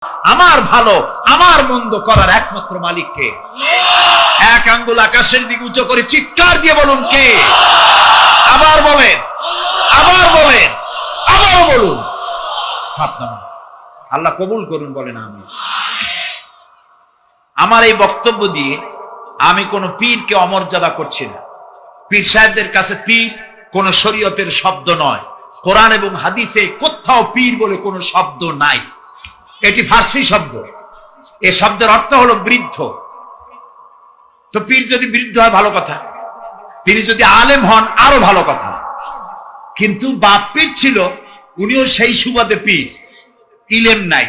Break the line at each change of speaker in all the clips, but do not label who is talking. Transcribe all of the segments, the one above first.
আমার ভালো আমার মন্দ করার একমাত্র মালিককে। এক আঙ্গুল আকাশের দিকে উঁচু করে চিৎকার দিয়ে বলুন কে? আবার বলেন, আবার বলেন, আবারও বলুন। হাত নামান। আল্লাহ কবুল করুন বলেন আমি। আমার এই বক্তব্য দিয়ে আমি কোন পীরকে অমর্যাদা করছি না। পীর সাহেবদের কাছে পীর কোন শরীয়তের শব্দ নয়। কোরআন এবং হাদিসে কোথাও পীর বলে কোন শব্দ নাই। এটি ফার্সি শব্দ। এই শব্দের অর্থ হলো বৃদ্ধ। তো পীর যদি বৃদ্ধ হয় ভালো কথা, তিনি যদি আলেম হন আরো ভালো কথা। কিন্তু বাপ পীর ছিল, উনিও সেই সুবাদে পীর। ইলেম নাই,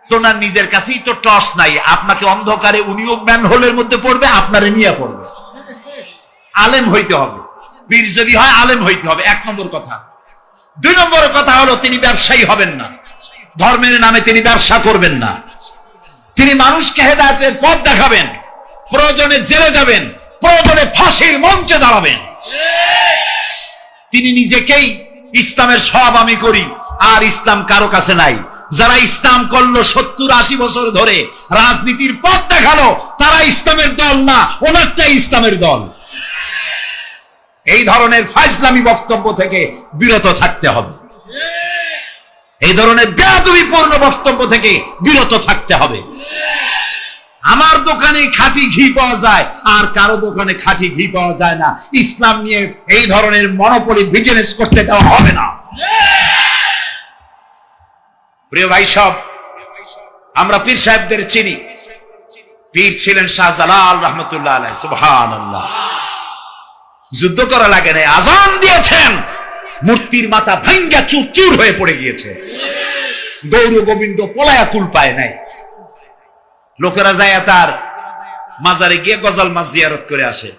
তোনার নিজের কাছেই তো টর্চ নাই। আপনাকে অন্ধকারে উনিও ম্যানহোলের মধ্যে পড়বে, আপনারে নিয়ে পড়বে। আলেম হইতে হবে। পীর যদি হয় আলেম হইতে হবে, এক নম্বর কথা। দুই নম্বর কথা হলো তিনি ব্যবসায়ী হবেন না। ধর্মের নামে তিনি ব্যবসা করবেন না। তিনি মানুষকে হেদায়েতের পথ দেখাবেন। প্রয়োজনে জেলে যাবেন, প্রয়োজনে ফাঁসির মঞ্চে দাঁড়াবেন। তিনি নিজেকেই ইসলামের সব আমি করি, আর ইসলাম কারো কাছে নাই। যারা ইসলাম করলো 70-80 বছর ধরে, রাজনীতির পথ দেখালো, তারা ইসলামের দল না, ওনারটাই ইসলামের দল। এই ধরনের ফাজলামি বক্তব্য থেকে বিরত থাকতে হবে। এই ধরনের বেয়াদবিপূর্ণ বক্তব্য থেকে বিরত থাকতে হবে। আমার দোকানে খাঁটি ঘি পাওয়া যায়, আর কারো দোকানে খাঁটি ঘি পাওয়া যায় না। ইসলাম নিয়ে এই ধরনের মনোপলি বিজনেস করতে দেওয়া হবে না। প্রিয় ভাই সব, আমরা পীর সাহেবদের চিনি। পীর ছিলেন শাহজালাল রহমতুল্লাহ আলাইহি। সুবহানাল্লাহ। যুদ্ধ করা লাগে না, আজান দিয়েছেন, মূর্তির মাথা ভাঙ্গা চুর চুর হয়ে পড়ে গিয়েছে। গৌর গোবিন্দ পলায়া কুল পায় নাই। লোকেরা যায় তার মাজারে গিয়ে গজল মাছ জিয়ারত করে আসে,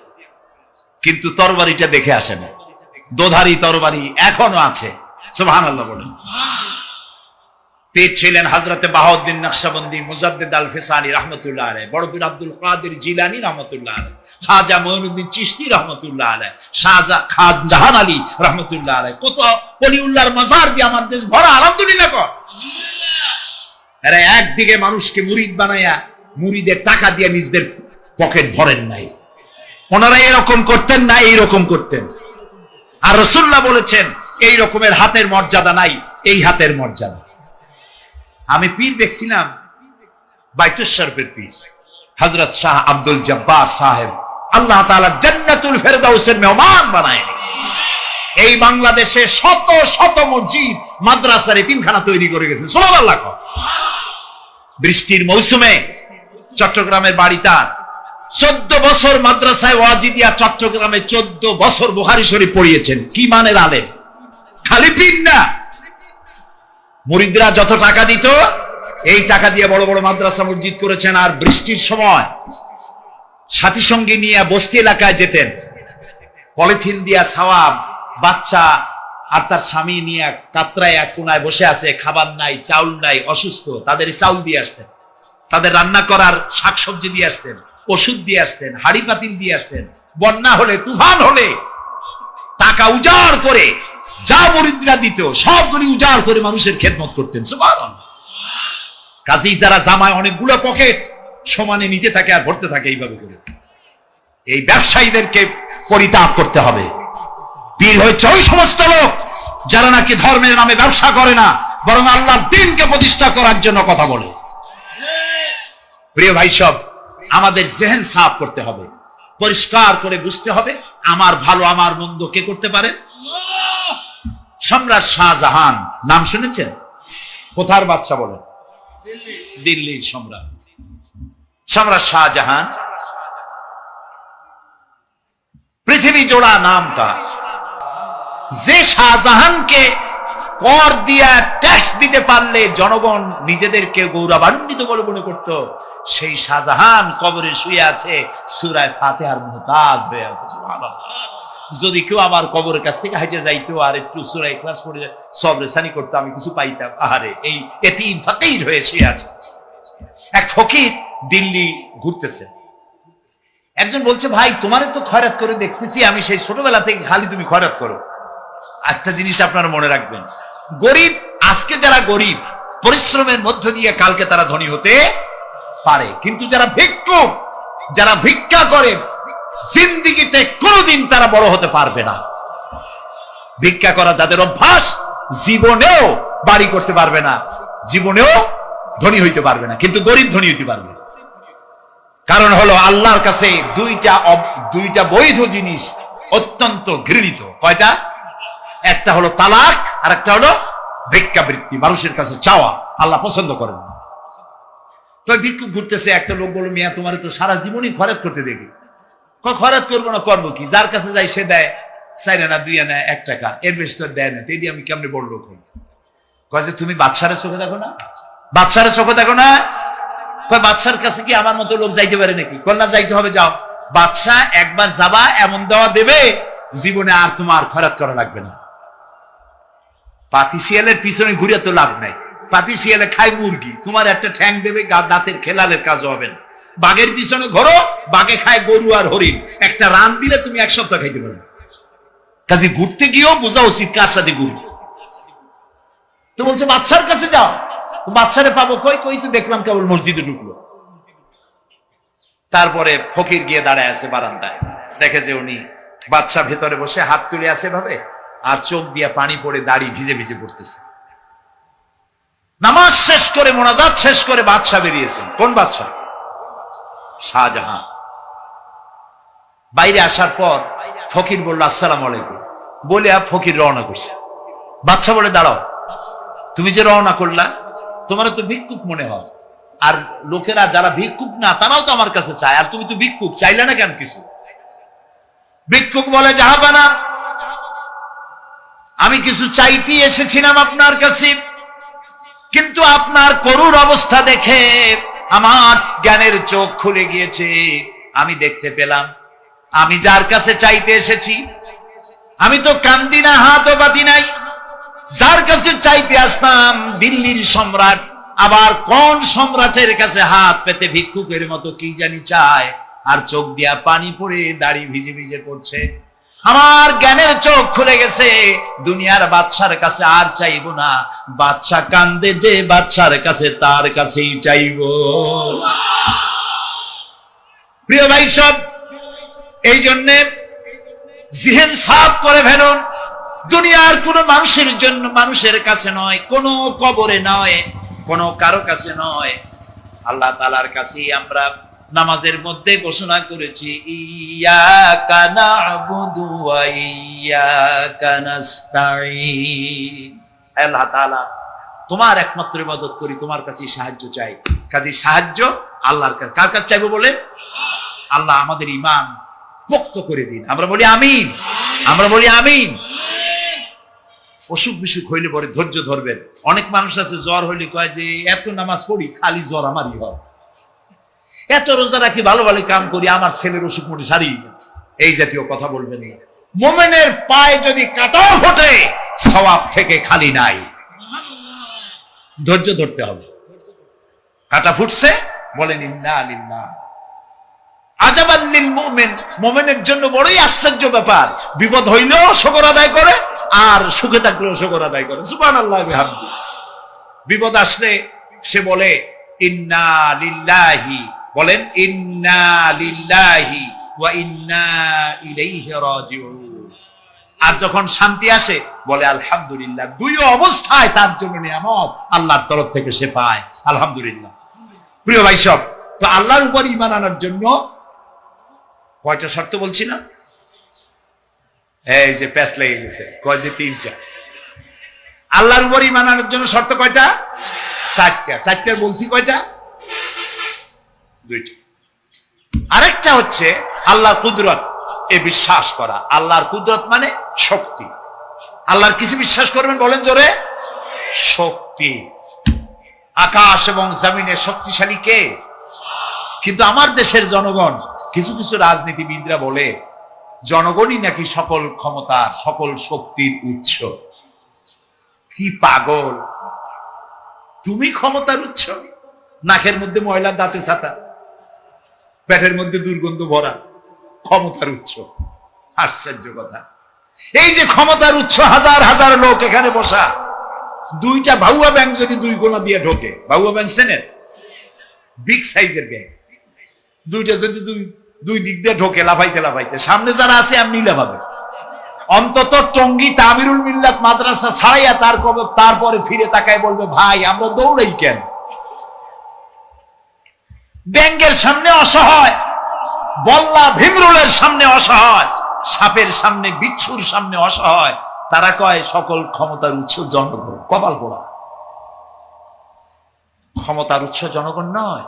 কিন্তু তরবারিটা দেখে আসে না। দোধারি তরবারি এখনো আছে। সুবহানাল্লাহ বলেন। পীর ছিলেন হযরতে বাহাউদ্দিন নকশবন্দি, মুজাদ্দিদ আল ফিসানি রহমতুল্লাহ আলাইহি, বড় পীর আব্দুল কাদের জিলানী রহমতুল্লাহ আলাইহি, খাজা মঈনুদ্দিন চিশতি রহমতুল্লাহ আলাইহি, খাজা জাহান আলী রহমতুল্লাহ আলাইহি। কত ওলিউল্লাহর মাজার দিয়ে আমার দেশ ভরা। আলহামদুলিল্লাহ কর। এরা একদিকে মানুষকে মুরিদ বানায়া মুরিদের টাকা দিয়ে নিজেদের পকেট ভরেন নাই। ওনারা এরকম করতেন না, এইরকম করতেন। আর রাসূলুল্লাহ বলেছেন এই রকমের হাতের মর্যাদা নাই, এই হাতের মর্যাদা। আমি পীর দেখছিলাম, বাইতুল শরীফের পীর হযরত শাহ আব্দুল জব্বার সাহেব, আল্লাহ তাআলা জান্নাতুল ফেরদাউসের মেহমান বানায়। এই বাংলাদেশে শত শত মসজিদ, মাদ্রাসার এতিমখানা তৈরি করে গেছেন। সুবহানাল্লাহ। বৃষ্টির মৌসুমে চট্টগ্রামের বাড়িটা 14 বছর মাদ্রাসায় ওয়াজিদিয়া চট্টগ্রামে 14 বছর বুখারী শরীফ পড়িয়েছেন। কি মানের আলেম, খালি পীর না। মুরিদরা যত টাকা দিত, এই টাকা দিয়ে বড় বড় মাদ্রাসা মসজিদ করেছেন। আর বৃষ্টির সময় সাথী সঙ্গী নিয়ে বস্তি এলাকায় যেতেন। পলিথিন দিয়া ছাওয়া, বাচ্চা আর তার স্বামী নিয়ে কাতরায় এক কোনায় বসে আছে, খাবার নাই, চাউল নাই, অসুস্থ। তাদের চাউল দিয়ে আসতেন, তাদের রান্না করার শাকসবজি দিয়ে আসতেন, ওষুধ দিয়ে আসতেন, হাড়ি পাতিল দিয়ে আসতেন। বন্যা হলে, তুফান হলে টাকা উজাড় করে যা মুরিদরা দিত সবগুলি উজাড় করে মানুষের খেদমত করতেন। সুবহানাল্লাহ। কাজেই যারা জামায় অনেকগুলো পকেট সমানে নিতে থাকে আর ভরতে থাকে এইভাবে করে, এই ব্যবসায়ীদেরকে পরিত্যাগ করতে হবে। পীর হচ্ছে ওই সমস্ত লোক যারা নাকি ধর্মের নামে ব্যবসা করে না, বরং আল্লাহর দ্বীনকে প্রতিষ্ঠা করার জন্য কথা বলে। প্রিয় ভাই সব, আমাদের জেহেন সাফ করতে হবে, পরিষ্কার করে বুঝতে হবে আমার ভালো আমার মন্দ কে করতে পারে? সম্রাট শাহজাহান নাম শুনেছেন? কোথার বাদশা বলেন? দিল্লির সম্রাট। সম্রাট শাহজাহান পৃথিবী জোড়া নাম তার। যে শাহজাহানকে কর দিয়া ট্যাক্স দিতে পারলে জনগণ নিজেদেরকে গৌরবান্বিত বলে মনে করত, সেই শাহজাহান কবরে শুয়ে আছে, সূরা ফাতিহার মুহতাজ হয়ে আছে। সুবহানাল্লাহ। যদি কেউ আমার কবরের কাছ থেকে হেঁটে যাইতো আর একটু সূরা ইখলাস পড়ে সবরে সানি করতো, আমি কিছু পাইতাম। আহারে, এই এতিম ফকির হয়ে শুয়ে আছে। এক ফকির দিল্লি ঘুরতেছে। একজন বলছে, ভাই তোমারে তো খয়রাত করে দেখতেছি আমি সেই ছোটবেলা থেকে, খালি তুমি খয়রাত করো। একটা জিনিস আপনারা মনে রাখবেন, গরিব, আজকে যারা গরিব পরিশ্রমের মধ্য দিয়ে কালকে তারা ধনী হতে পারে। কিন্তু যারা ভিক্ষুক, যারা ভিক্ষা করে, জিন্দেগিতে কোনোদিন তারা বড় হতে পারবে না। ভিক্ষা করা যাদের অভ্যাস, জীবনেও বাড়ি করতে পারবে না, জীবনেও ধনী হইতে পারবে না, কিন্তু গরিব ধনী হইতে পারবে। কারণ হলো আল্লাহর কাছে দুইটা বৈধ জিনিস অত্যন্ত ঘৃণিত। কয়টা? একটা হলো তালাক, আর একটা হলো ভিক্ষাবৃত্তি, মানুষের কাছে চাওয়া। আল্লাহ পছন্দ করেন না। তো ভিক্ষুক ঘুরতেছে, একটা লোক বলল, মিয়া তোমার তো সারা জীবনই খরচ করতে দেখি। খরচ করবো না, করবো কি? যার কাছে যাই সে দেয় 4 আনা 2 আনা 1 টাকা, এর বেশি তো দেয় না। এই দিয়ে আমি কেমনে বড় লোক হই? কয় যে তুমি বাদশারে চোখে দেখো না, বাদশারে চোখে দেখো না। কয় বাদশার কাছে কি আমার মতো লোক যাইতে পারে নাকি? কন্যা যাইতে হবে, যাও। বাদশা একবার যাবা, এমন দেওয়া দেবে জীবনে আর তোমার খরচ করা লাগবে না। পাতি শিয়ালের পিছনে ঘুরে তো লাভ নাই। পাতি শিয়ালে খায় মুরগি, তোমার একটা ঠ্যাং দেবে, দাঁতের খেলালের কাজ হবে না। বাঘের পিছনে ঘোরো, বাঘে খায় গরু আর হরিণ, একটা রান দিলে তুমি 1 সপ্তাহ খাইতে পারবে। কাজে ঘুরতে গিয়েও বোঝা উচিত কার সাথে ঘুরি। তো বলছে বাদশার কাছে যাও। বাদশারে পাবো কই? কই তো দেখলাম কেবল মসজিদে ঢুকলো। তারপরে ফকির গিয়ে দাঁড়ায় আছে বারান্দায়, দেখে যে উনি বাদশা ভেতরে বসে হাত তুলে আছে ভাবে, আর চোখ দিয়ে পানি পড়ে দাড়ি ভিজে ভিজে পড়তেছে। নামাজ শেষ করে, মোনাজাত শেষ করে বাদশা বেরিয়েছেন। কোন বাদশা? শাহজাহান। বাইরে আসার পর ফকির বলল আসসালামু আলাইকুম, বলে ফকির রওনা করছে। বাদশা বলে দাঁড়াও, তুমি যে রওনা করলা, তোমার তো ভিক্ষুক মনে হয়, আর লোকেরা যারা ভিক্ষুক না তারাও তো আমার কাছে চায়, আর তুমি তো ভিক্ষুক, চাইলে না কেন কিছু? ভিক্ষুক বলে জাহাপানা, আমি কিছু চাইতে এসেছিলাম আপনার কাছে, কিন্তু আপনার করুণ অবস্থা দেখে আমার জ্ঞানের চোখ খুলে গিয়েছে। আমি দেখতে পেলাম আমি যার কাছে চাইতে এসেছি, আমি তো কান্দি না, হাতও পাতি নাই। যার কাছে চাইতে আসতাম দিল্লির সম্রাট, আবার কোন সম্রাটের কাছে হাত পেতে ভিক্ষুকের মতো কি জানি চায়, আর চোখ দিয়া পানি পড়ে দাড়ি ভিজে ভিজে পড়ছে। আমার জ্ঞানের চোখ খুলে গেছে, দুনিয়ার বাদশার কাছে আর চাইবো না। বাদশা কান্দে যে বাদশার কাছে, তার কাছেই চাইবো। প্রিয় ভাই সব, এই জন্যে জিহেন সাফ করে ফেলুন। দুনিয়ার কোন মানুষের জন্য, মানুষের কাছে নয়, কোন কবরে নয়, কোন কারো কাছে নয়, আল্লাহ তাআলার কাছেই আমরা নামাজের মধ্যে ঘোষণা করেছি, ইয়াকা না'বুদু ওয়া ইয়াকা নাস্তাঈন। আল্লাহ তাআলা তোমার একমাত্র ইবাদত করি, তোমার কাছেই সাহায্য চাই। কাজেই সাহায্য আল্লাহর কাছে। কার কাছে চাইবো বলে? আল্লাহ আমাদের ঈমান পোক্ত করে দিন। আমরা বলি আমিন, আমরা বলি আমিন। অসুখ বিসুখ হইলে পরে ধৈর্য ধরবেন। অনেক মানুষ আছে জ্বর হইলে কয় যে এত নামাজ পড়ি খালি জ্বর আমারই হয়, এত রোজা রাখি, ভালো ভালো কাম করি, আমার ছেলের অসুখ মোটে সারি, এই জাতীয় কথা বলবেন। মুমিনের পায়ে যদি কাঁটাও ফোটে সওয়াব থেকে খালি নাই, ধৈর্য ধরতে হবে। কাঁটা ফুটছে, বলেন ইন্না লিল্লাহ। আজাবান লিল মুমিন, মুমিনের জন্য বড়ই আশ্চর্য ব্যাপার, বিপদ হইলেও শুকর আদায় করে, আর সুখে থাকলেও শুকর আদায় করে। সুবহানাল্লাহ বিহামদি। বিপদ আসলে সে বলে ইন্না লিল্লাহি, বলেন ইন্না লিল্লাহি ওয়া ইন্না ইলাইহি রাজিউন। আর যখন শান্তি আসে বলে আলহামদুলিল্লাহ। দুই অবস্থায় তার জন্য নিয়ামত আল্লাহর তরফ থেকে সে পায়, আলহামদুলিল্লাহ। প্রিয় ভাই সব, তো আল্লাহর উপর ঈমান আনার জন্য কয়টা শর্ত বলছি না? এই যে প্যাচ লেগে গেছে, কয় যে 3টা। আল্লাহর উপর ঈমান আনার জন্য শর্ত কয়টা? 4টা। 4টার বলছি কয়টা? 2টা। আরেকটা হচ্ছে আল্লাহর কুদরত, এ বিশ্বাস করা। আল্লাহর কুদরত মানে শক্তি। আল্লাহর কিছু বিশ্বাস করবেন, বলেন জোরে? শক্তি। আকাশ এবং জমিনে শক্তিশালী কে? কিন্তু আমার দেশের জনগণ, কিছু কিছু রাজনীতিবিদরা বলে জনগণই নাকি সকল ক্ষমতার, সকল শক্তির উৎস। কি পাগল! তুমি ক্ষমতার উৎস? নাকের মধ্যে ময়লা, দাঁতে ছাতা, পেটের মধ্যে দুর্গন্ধ ভরা, ক্ষমতার উৎস? আশ্চর্য কথা। এই যে ক্ষমতার উৎস, হাজার হাজার লোক এখানে বসা, দুইটা ভাউয়া ব্যাংক যদি দুই কোনা দিয়ে ঢোকে, ভাউয়া ব্যাংক চেনেন, বিগ সাইজের ব্যাংক, দুইটা যদি দুই দিক দিয়ে ঢোকে লাফাইতে লাফাইতে, সামনে যারা আছে এমনি লাফাবে। অন্তত টঙ্গী তামিরুল মিল্লাত মাদ্রাসা ছাড়াইয়া তারপরে ফিরে তাকায় বলবে, ভাই আমরা দৌড়াই কেন? ব্যাংকের সামনে অসহায়, বল্লা ভীমরুলের সামনে অসহায়, সাপের সামনে বিচ্ছুর সামনে অসহায়, তারা কয় সকল ক্ষমতার উৎস জনগণ। কপাল পোড়া, ক্ষমতার উৎস জনগণ নয়।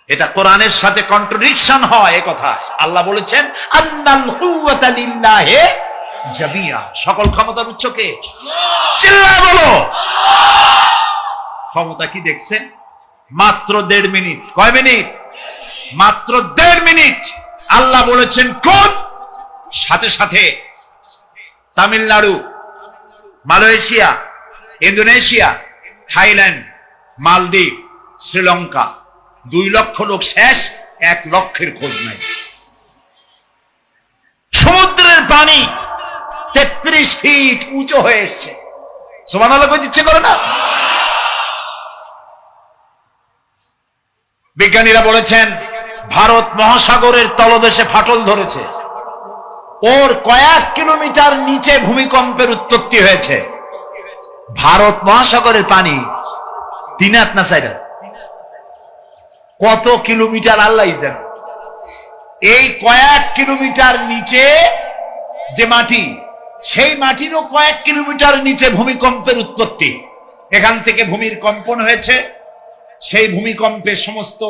এটা কোরআনের সাথে কন্ট্রাডিকশন হয়। এ কথা আল্লাহ বলেছেন, আন্নাল কুওয়াতা লিল্লাহি জামিয়া, সকল ক্ষমতার উৎস কে? চিল্লায় বলো। ক্ষমতা কি দেখছেন? মাত্র 1.5 মিনিট। কয় মিনিট? মাত্র 1.5 মিনিট। আল্লাহ বলেছেন কোন? সাথে সাথে তামিলনাড়ু, মালয়েশিয়া, ইন্দোনেশিয়া, থাইল্যান্ড, মালদ্বীপ, শ্রীলঙ্কা 2 লক্ষ লোক শেষ, 1 লক্ষের খোঁজ নাই। সমুদ্রের পানি 33 ফিট উঁচু হয়ে এসছে। সুবহানাল্লাহ কই দিচ্ছে করে না? বিজ্ঞানীরা বলেছেন ভারত মহাসাগরের তলদেশে ফাটল ধরেছে, ওর কয়েক কিলোমিটার নিচে ভূমিকম্পের উৎপত্তি হয়েছে। ভারত মহাসাগরের পানি 3 হাত না 4 হাত, কত কিলোমিটার আল্লাহ জানে। এই কয়েক কিলোমিটার নিচে যে মাটি, সেই মাটিরও কয়েক কিলোমিটার নিচে ভূমিকম্পের উৎপত্তি। এখান থেকে ভূমির কম্পন হয়েছে, সেই ভূমিকম্পে সমস্ত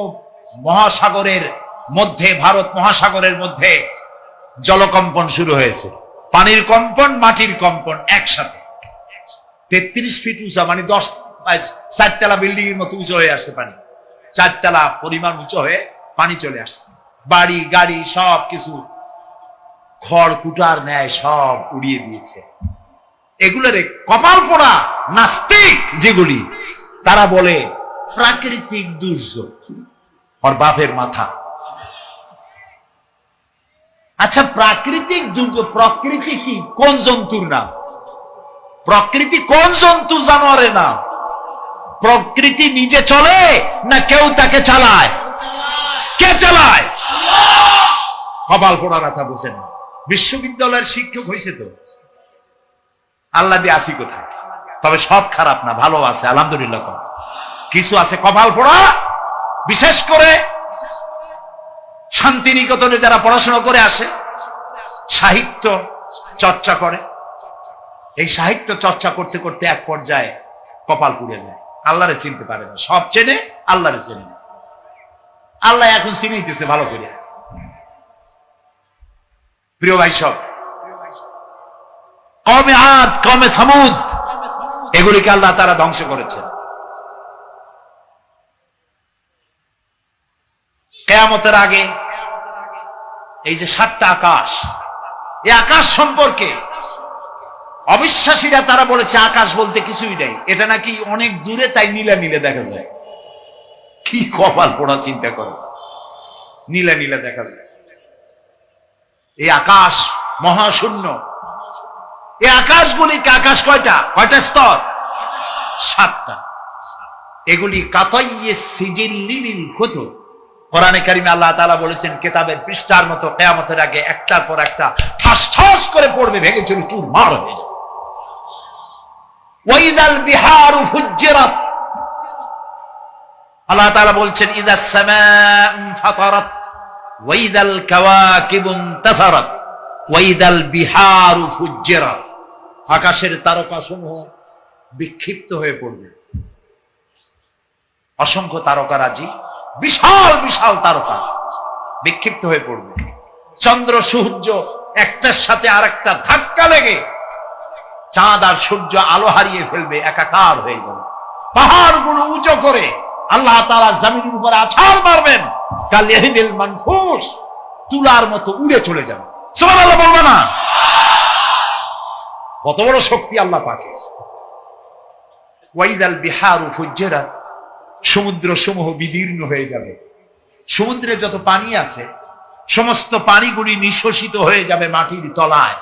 মহাসাগরের মধ্যে, ভারত মহাসাগরের মধ্যে জলকম্পন শুরু হয়েছে। পানির কম্পন, মাটির কম্পন একসাথে। 33 ফিট উঁচা, মানে 4 তলা বিল্ডিং এর মতো উঁচু হয়ে আসছে পানি। 4 তলা পরিমাণ উঁচু হয়ে পানি চলে আসছে। বাড়ি গাড়ি সব কিছু খড় কুটার ন্যায় সব উড়িয়ে দিয়েছে। এগুলোরে কপাল পোড়া নাস্তিক যেগুলি, তারা বলে প্রাকৃতিক দুর্যোগ। আর বাপের মাথা। আচ্ছা, প্রাকৃতিক দুর্যোগ, প্রকৃতি কি? কোন জন্তুর নাম? প্রকৃতি কোন জন্তু জানোয়ারের নাম? প্রকৃতি নিজে চলে না কেউ তাকে চালায়? কে চালায়? কপাল পোড়া রাতা বোঝেন। বিশ্ববিদ্যালয়ের শিক্ষক হয়েছে তো, আল্লাহ দিয়ে আসি কোথায়? তবে সব খারাপ না, ভালো আছে আলহামদুলিল্লাহ। কিছু আছে কপাল পোড়া। বিশেষ করে শান্তিনিকেতনে যারা পড়াশোনা করে আসে, সাহিত্য চর্চা করে, এই সাহিত্য চর্চা করতে করতে এক পর্যায়ে কপাল পুড়ে যায়, আল্লাহরে চিনতে পারে না। সব চেনে, আল্লাহরে চেনে না। আল্লাহ এখন চিনাইতেছে ভালো করে। প্রিয় ভাই সব, কমে আদ, কমে সামুদ, এগুলিকে আল্লাহ তারা ধ্বংস করেছে। কিয়ামতের আগে এই যে 7টা আকাশ, এই আকাশ সম্পর্কে অবিশ্বাসীরা তারা বলেছে আকাশ বলতে কিছুই নেই, এটা নাকি অনেক দূরে, তাই নীলা নীলে দেখা যায়। কি কপাল পোড়া, চিন্তা করো, নীলা নীলা দেখা যায়। এই আকাশ মহাশূন্য। এই আকাশগুলিকে, আকাশ কয়টা স্তর? 7টা। এগুলি কাতাইয়ে সিজিল্লিল কুতুব। কোরআনে কারিমে আল্লাহ তাআলা বলেছেন, কিতাবের পৃষ্ঠার মতো কিয়ামতের আগে একটার পর একটা ঠাস ঠাস করে পড়বে, ভেঙে চুরমার হয়ে যাবে। ওয়াইদাল বিহারু ফুজ্জিরাত, আল্লাহ তাআলা বলছেন, ইদাস সামাউ ফাতারাত ওয়াইদাল কাওয়াকিবু ইনতাসারাত ওয়াইদাল বিহারু ফুজ্জিরাত। আকাশের তারকাসমূহ বিক্ষিপ্ত হয়ে পড়বে। অসংখ্য তারকারাজি, বিশাল বিশাল তারকা বিক্ষিপ্ত হয়ে পড়বে। চন্দ্র সূর্য একটার সাথে আরেকটা ধাক্কা লেগে চাঁদ আর সূর্য আলো হারিয়ে ফেলবে, একাকার হয়ে যাবে। পাহাড়গুলো উঁচু করে আল্লাহ তাআলা জমিনের উপরে আছাড় মারবেন, কালিহিল মানফুস, তুলার মতো উড়ে চলে যাবে। সুবহানাল্লাহ বলবে না? কত বড় শক্তি আল্লাহ পাকের। ওয়াইদাল বিহারু ফুজ্জিরাত, সমুদ্র সমূহ বিদীর্ণ হয়ে যাবে। সমুদ্রে যত পানি আছে সমস্ত পানিগুলি নিঃশোষিত হয়ে যাবে মাটির তলায়,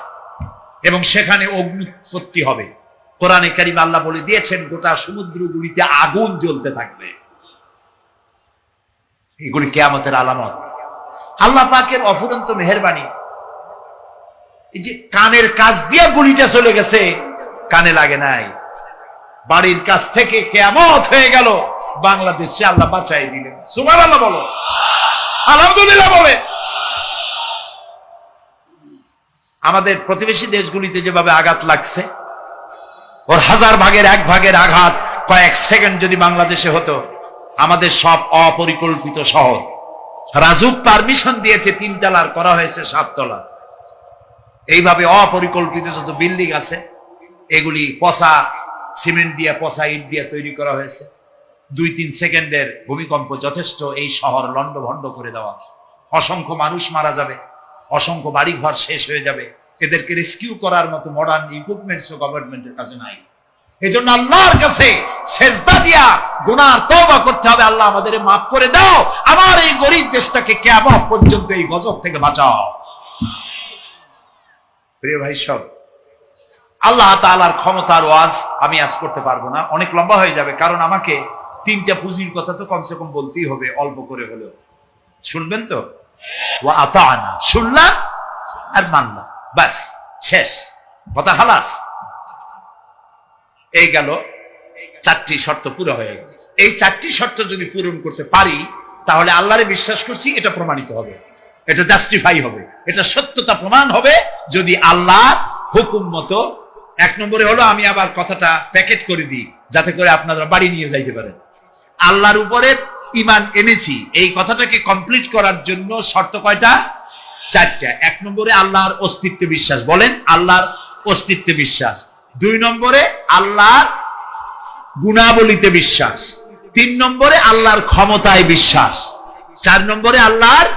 এবং সেখানে অগ্নি উৎপত্তি হবে। কোরআনে কারিমে আল্লাহ বলে দিয়েছেন গোটা সমুদ্রগুলিতে আগুন জ্বলতে থাকবে। এগুলি কিয়ামতের আলামত। আল্লাহ পাকের অফুরন্ত মেহেরবানি। এই যে কানের কাছ দিয়ে গুলিটা চলে গেছে, কানে লাগে নাই, বাড়ির কাছ থেকে কিয়ামত হয়ে গেল, বাংলাদেশে আল্লাহ বাঁচাই দিলেন। সুবহানাল্লাহ বলো, আলহামদুলিল্লাহ বলে। আমাদের প্রতিবেশী দেশগুলিতে যেভাবে আঘাত লাগছে, ওর 1000 ভাগের 1 ভাগের আঘাত কয়েক সেকেন্ড যদি বাংলাদেশে হতো, আমাদের সব অপরিকল্পিত শহর, রাজুক পারমিশন দিয়েছে 3 তলার, করা হয়েছে 7 তলা। এইভাবে অপরিকল্পিত যত বিল্ডিং আছে এগুলি পচা সিমেন্ট দিয়ে, পচা ইট দিয়ে তৈরি করা হয়েছে। 2-3 সেকেন্ডের ভূমিকম্প যথেষ্ট এই শহর লন্ডভন্ড করে দেওয়া। অসংখ্য মানুষ মারা যাবে, অসংখ্য বাড়িঘর শেষ হয়ে যাবে। এদেরকে রেস্কিউ করার মতো মডার্ন ইকুইপমেন্টস গভর্নমেন্টের কাছে নাই। এই জন্য আল্লাহর কাছে সেজদা দিয়া গুনার তওবা করতে হবে, আল্লাহ আমাদের মাফ করে দাও, আমার এই গরিব দেশটাকে কিয়ামত পর্যন্ত এই গজব থেকে বাঁচাও। প্রিয় ভাই সব, আল্লাহ তাআলার ক্ষমতার ওয়াজ আমি আজ করতে পারবো না, অনেক লম্বা হয়ে যাবে। কারণ আমাকে 3টা পুঁজির কথা তো কমসে কম বলতেই হবে, অল্প করে হলেও। শুনবেন তো? ওয়া আতানা, শুনলাম আর মানলাম, বাস, শেষ কথা, খালাস। এই গেল 4টি শর্ত পুরো হয়ে গেল। এই 4টি শর্ত যদি পূরণ করতে পারি, তাহলে আল্লাহরে বিশ্বাস করছি এটা প্রমাণিত হবে, এটা জাস্টিফাই হবে, এটা সত্যতা প্রমাণ হবে যদি আল্লাহ হুকুম মতো। 1 নম্বরে হলো, আমি আবার কথাটা প্যাকেট করে দিই যাতে করে আপনারা বাড়ি নিয়ে যাইতে পারেন। আল্লাহর উপরে ঈমান এনেছি, এই কথাটাকে কমপ্লিট করার জন্য শর্ত কয়টা? 4টা। 1 নম্বরে আল্লাহর অস্তিত্বে বিশ্বাস, বলেন আল্লাহর অস্তিত্বে বিশ্বাস। 2 নম্বরে আল্লাহর গুণাবলীতে বিশ্বাস। 3 নম্বরে আল্লাহর ক্ষমতায় বিশ্বাস। 4 নম্বরে আল্লাহর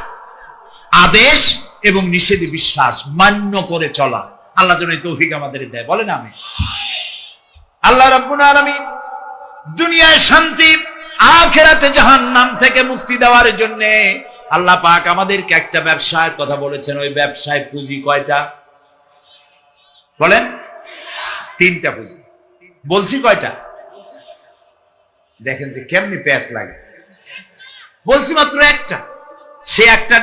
আদেশ এবং নিষেধে বিশ্বাস, মান্য করে চলা। আল্লাহ যেন এই তৌফিক আমাদের দেয়, বলেন আমিন। আল্লাহ রাব্বুল আলামিন দুনিয়ায় শান্তি, আখিরাতে জাহান্নাম থেকে মুক্তি দেওয়ার জন্য আল্লাহ পাক আমাদেরকে একটা ব্যবসায়ের কথা বলেছেন। ওই ব্যবসায় পুঁজি কয়টা বলেন? 3টা পুঁজি। বলছি কয়টা? দেখেন যে কেমনি প্যাঁচ লাগে। বলছি মাত্র একটা, সে একটা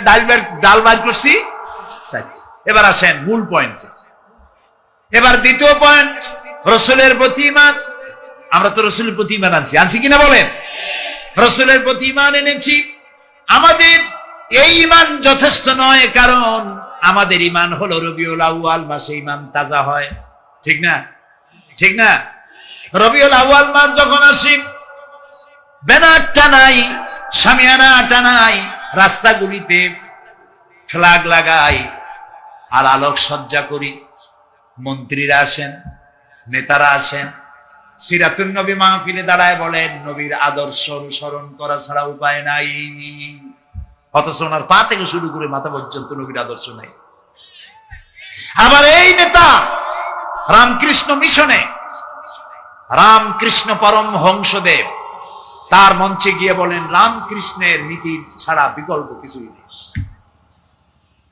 ডাল বার করছি 4টা। এবার আসেন মূল পয়েন্ট। এবার দ্বিতীয় পয়েন্ট, রাসূলের প্রতি ঈমান। আমরা তো রাসূলের প্রতি ঈমান আনছি কিনা বলেন? রাসূলের প্রতি ঈমান এনেছি। আমাদের এই ঈমান যথেষ্ট নয়, কারণ আমাদের ঈমান হলো রবিউল আউয়াল মাসে ঈমান তাজা হয়, ঠিক না? ঠিক না? রবিউল আউয়াল মাস যখন আসি, ব্যানারটা নাই, শামিয়ানাটা নাই, রাস্তাগুলিতে ফ্ল্যাগ লাগাই আর আলোক সজ্জা করি। মন্ত্রীরা আসেন, নেতারা আসেন, সিরাতুন নবী মাহফিলে দাঁড়ায় বলেন নবীর আদর্শ অনুসরণ করা ছাড়া উপায় নাই। অথচ ওনার পা থেকে শুরু করে মাথা পর্যন্ত নবীর আদর্শ নাই। আবার এই নেতা রামকৃষ্ণ মিশনে, রামকৃষ্ণ পরমহংসদেব তার মঞ্চে গিয়ে বলেন রামকৃষ্ণের নীতি ছাড়া বিকল্প কিছুই নেই।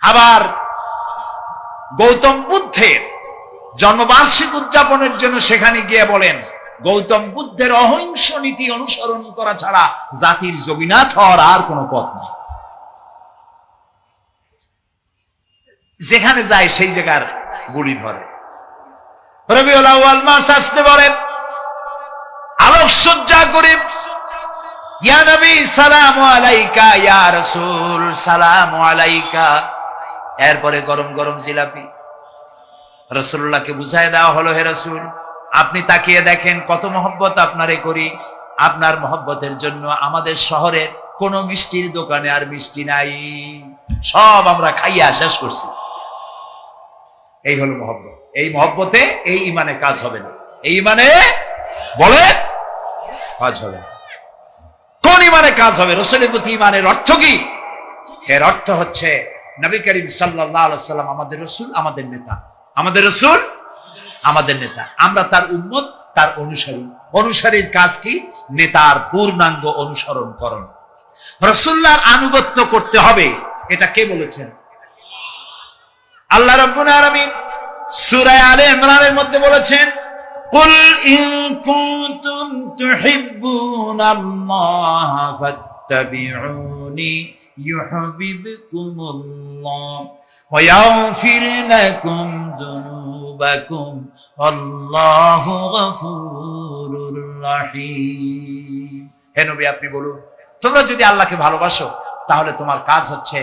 আবার গৌতম বুদ্ধের জন্মবার্ষিকী উদযাপনের জন্য সেখানে গিয়ে বলেন গৌতম বুদ্ধের অহিংস নীতি অনুসরণ করা ছাড়া জাতির জগন্নাথ হওয়ার আর কোনো পথ নেই। যেখানে যায় সেই জায়গার গুলি ধরে। রবিউল আউয়াল মাস আসতে পারে, আলোকসজ্জা করে ইয়া নবী সালামু আলাইকা, ইয়া রাসূল সালামু আলাইকা। এরপরে গরম গরম জিলাপি রাসূলুল্লাহকে বুঝায় দেওয়া হলো, হে রাসূল আপনি তাকিয়ে দেখেন কত মহব্বত আপনারে করি, আপনার মহব্বতের জন্য আমাদের শহরে কোন মিষ্টির দোকানে আর মিষ্টি নাই, সব আমরা খাইয়া শেষ করছি। এই হলো মহব্বত। এই মহব্বতে এই ঈমানে কাজ হবে না। এই ঈমানে বলে কাজ হবে না। কোন ঈমানে কাজ হবে? রাসূলের প্রতি ঈমানের অর্থ কি? এর অর্থ হচ্ছে নবী করিম সাল্লাল্লাহু আলাইহি ওয়াসাল্লাম আমাদের রাসূল, আমাদের নেতা। আমাদের রাসূল আমাদের নেতা, আমরা তার উম্মত, তার অনুসারী। অনুসারীর কাজ কি? নেতার পূর্ণাঙ্গ অনুসরণ করণ। রাসূলুল্লাহর আনুগত্য করতে হবে। এটা কে বলেছেন? আল্লাহ রাব্বুল আলামিন সূরা আলে ইমরানের মধ্যে বলেছেন কুল ইন কুনতুম তুহিব্বুনাল্লাহ ফাত্তাবিউনি ইউহিব্বুকুমুল্লাহ ওয়া ইয়াগফির লাকুম যুনুবাকুম আল্লাহু গফুরুর রহিম। হে নবী, আপনি বলুন, তোমরা যদি আল্লাহকে ভালোবাসো তাহলে তোমার কাজ হচ্ছে,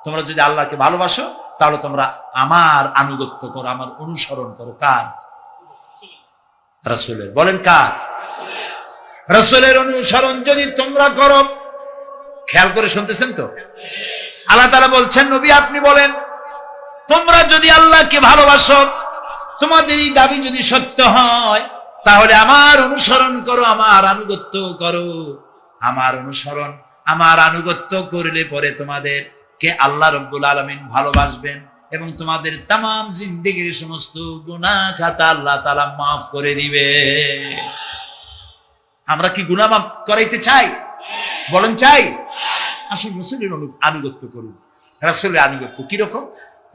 তোমরা যদি আল্লাহকে ভালোবাসো তাহলে তোমরা আমার আনুগত্য করো, আমার অনুসরণ করো। কার? রাসূলের। বলেন কার? রাসূলের অনুসরণ যদি তোমরা করো, খেয়াল করে শুনতেছেন তো? আল্লাহ তাআলা বলছেন, নবী আপনি বলেন, তোমরা যদি আল্লাহকে ভালোবাসো, তোমাদের এই দাবি যদি সত্য হয়, তাহলে আমার অনুসরণ করো, আমার আনুগত্য করো। আমার অনুসরণ, আমার আনুগত্য করলে পরে তোমাদের কে আল্লাহ রাব্বুল আলামিন ভালোবাসবেন এবং তোমাদের তামাম জিন্দেগীর সমস্ত গুনাহ খাতা আল্লাহ তাআলা মাফ করে দিবে। আমরা কি গুনাহ মাফ করাইতে চাই? বলেন চাই? আসুন রাসূলের আনুগত্য করুন। রাসূলের আনুগত্য কিরকম?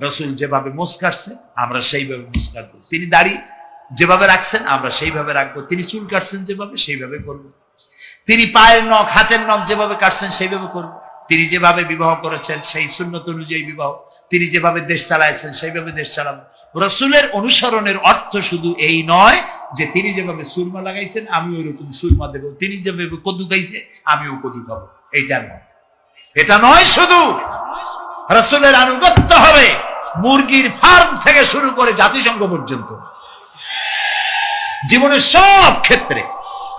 রাসূল যেভাবে মুছ কাটছে আমরা সেইভাবে মুছ কাটবো, তিনি দাড়ি যেভাবে রাখছেন আমরা সেইভাবে রাখবো, তিনি চুল কাটছেন যেভাবে সেইভাবে করব, তিনি পায়ের নখ হাতের নখ যেভাবে কাটছেন সেইভাবে করব, তিনি যেভাবে বিবাহ করেছেন সেই সুন্নত অনুযায়ী বিবাহ, তিনি যেভাবে দেশ চালাইছেন সেইভাবে দেশ চালাবো। রাসূলের অনুসরণের অর্থ শুধু এই নয় যে তিনি যেভাবে সুরমা লাগাইছেন আমি ওইরকম সুরমা দেব, তিনি যেভাবে কদু খাইছে আমিও কদু খাবো, এইটা নয়। এটা নয়, শুধু রাসূলের আনুগত্য হবে মুরগির ফার্ম থেকে শুরু করে জাতিসংঘ পর্যন্ত, জীবনের সব ক্ষেত্রে।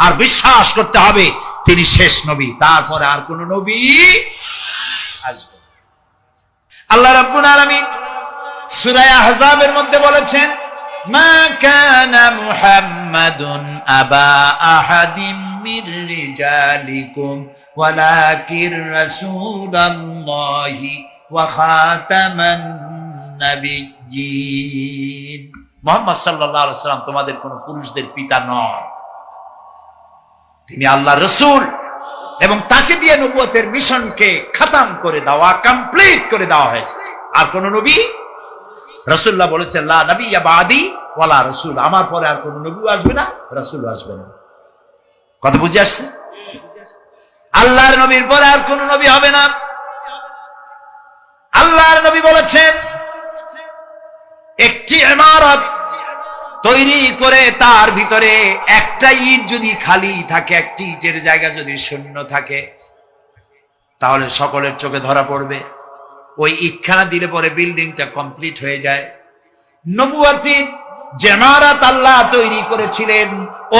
আর বিশ্বাস করতে হবে তিনি শেষ নবী, তারপরে আর কোন নবী আসবে। আল্লাহ রাব্বুল আলামিন সূরা আহজাবের মধ্যে বলেছেন, মা কানা মুহাম্মাদুন আবা আহাদিম মির রিজালিকুম ওয়ালাকির রাসূলুল্লাহি ওয়া খাতামান নাবিয়্যিন। মুহাম্মদ সাল্লাল্লাহু আলাইহি ওয়াসাল্লাম তোমাদের কোন পুরুষদের পিতা নন, তিনি আল্লাহর রাসূল এবং তাকে দিয়ে নবুয়তের মিশনকে খতম করে দেওয়া, কমপ্লিট করে দেওয়া হয়েছে। আর কোন নবী, রাসূলুল্লাহ বলেছেন লা নবিয়্যা বাদি ওয়ালা রাসূল, আমার পরে আর কোন নবী আসবে না, রাসূল আসবে না। কথা বুঝে আসছে? আল্লাহর নবীর পরে আর কোন নবী হবে না। আল্লাহর নবী বলেছেন, একটি ইমারত তৈরি করে তার ভিতরে একটা ইট যদি খালি থাকে, একটি ইটের জায়গা যদি শূন্য থাকে, তাহলে সকলের চোখে ধরা পড়বে। ওই ইটখানা দিলে পরে বিল্ডিংটা কমপ্লিট হয়ে যায়। নবুয়তের যে ইমারত আল্লাহ তৈরি করেছিলেন,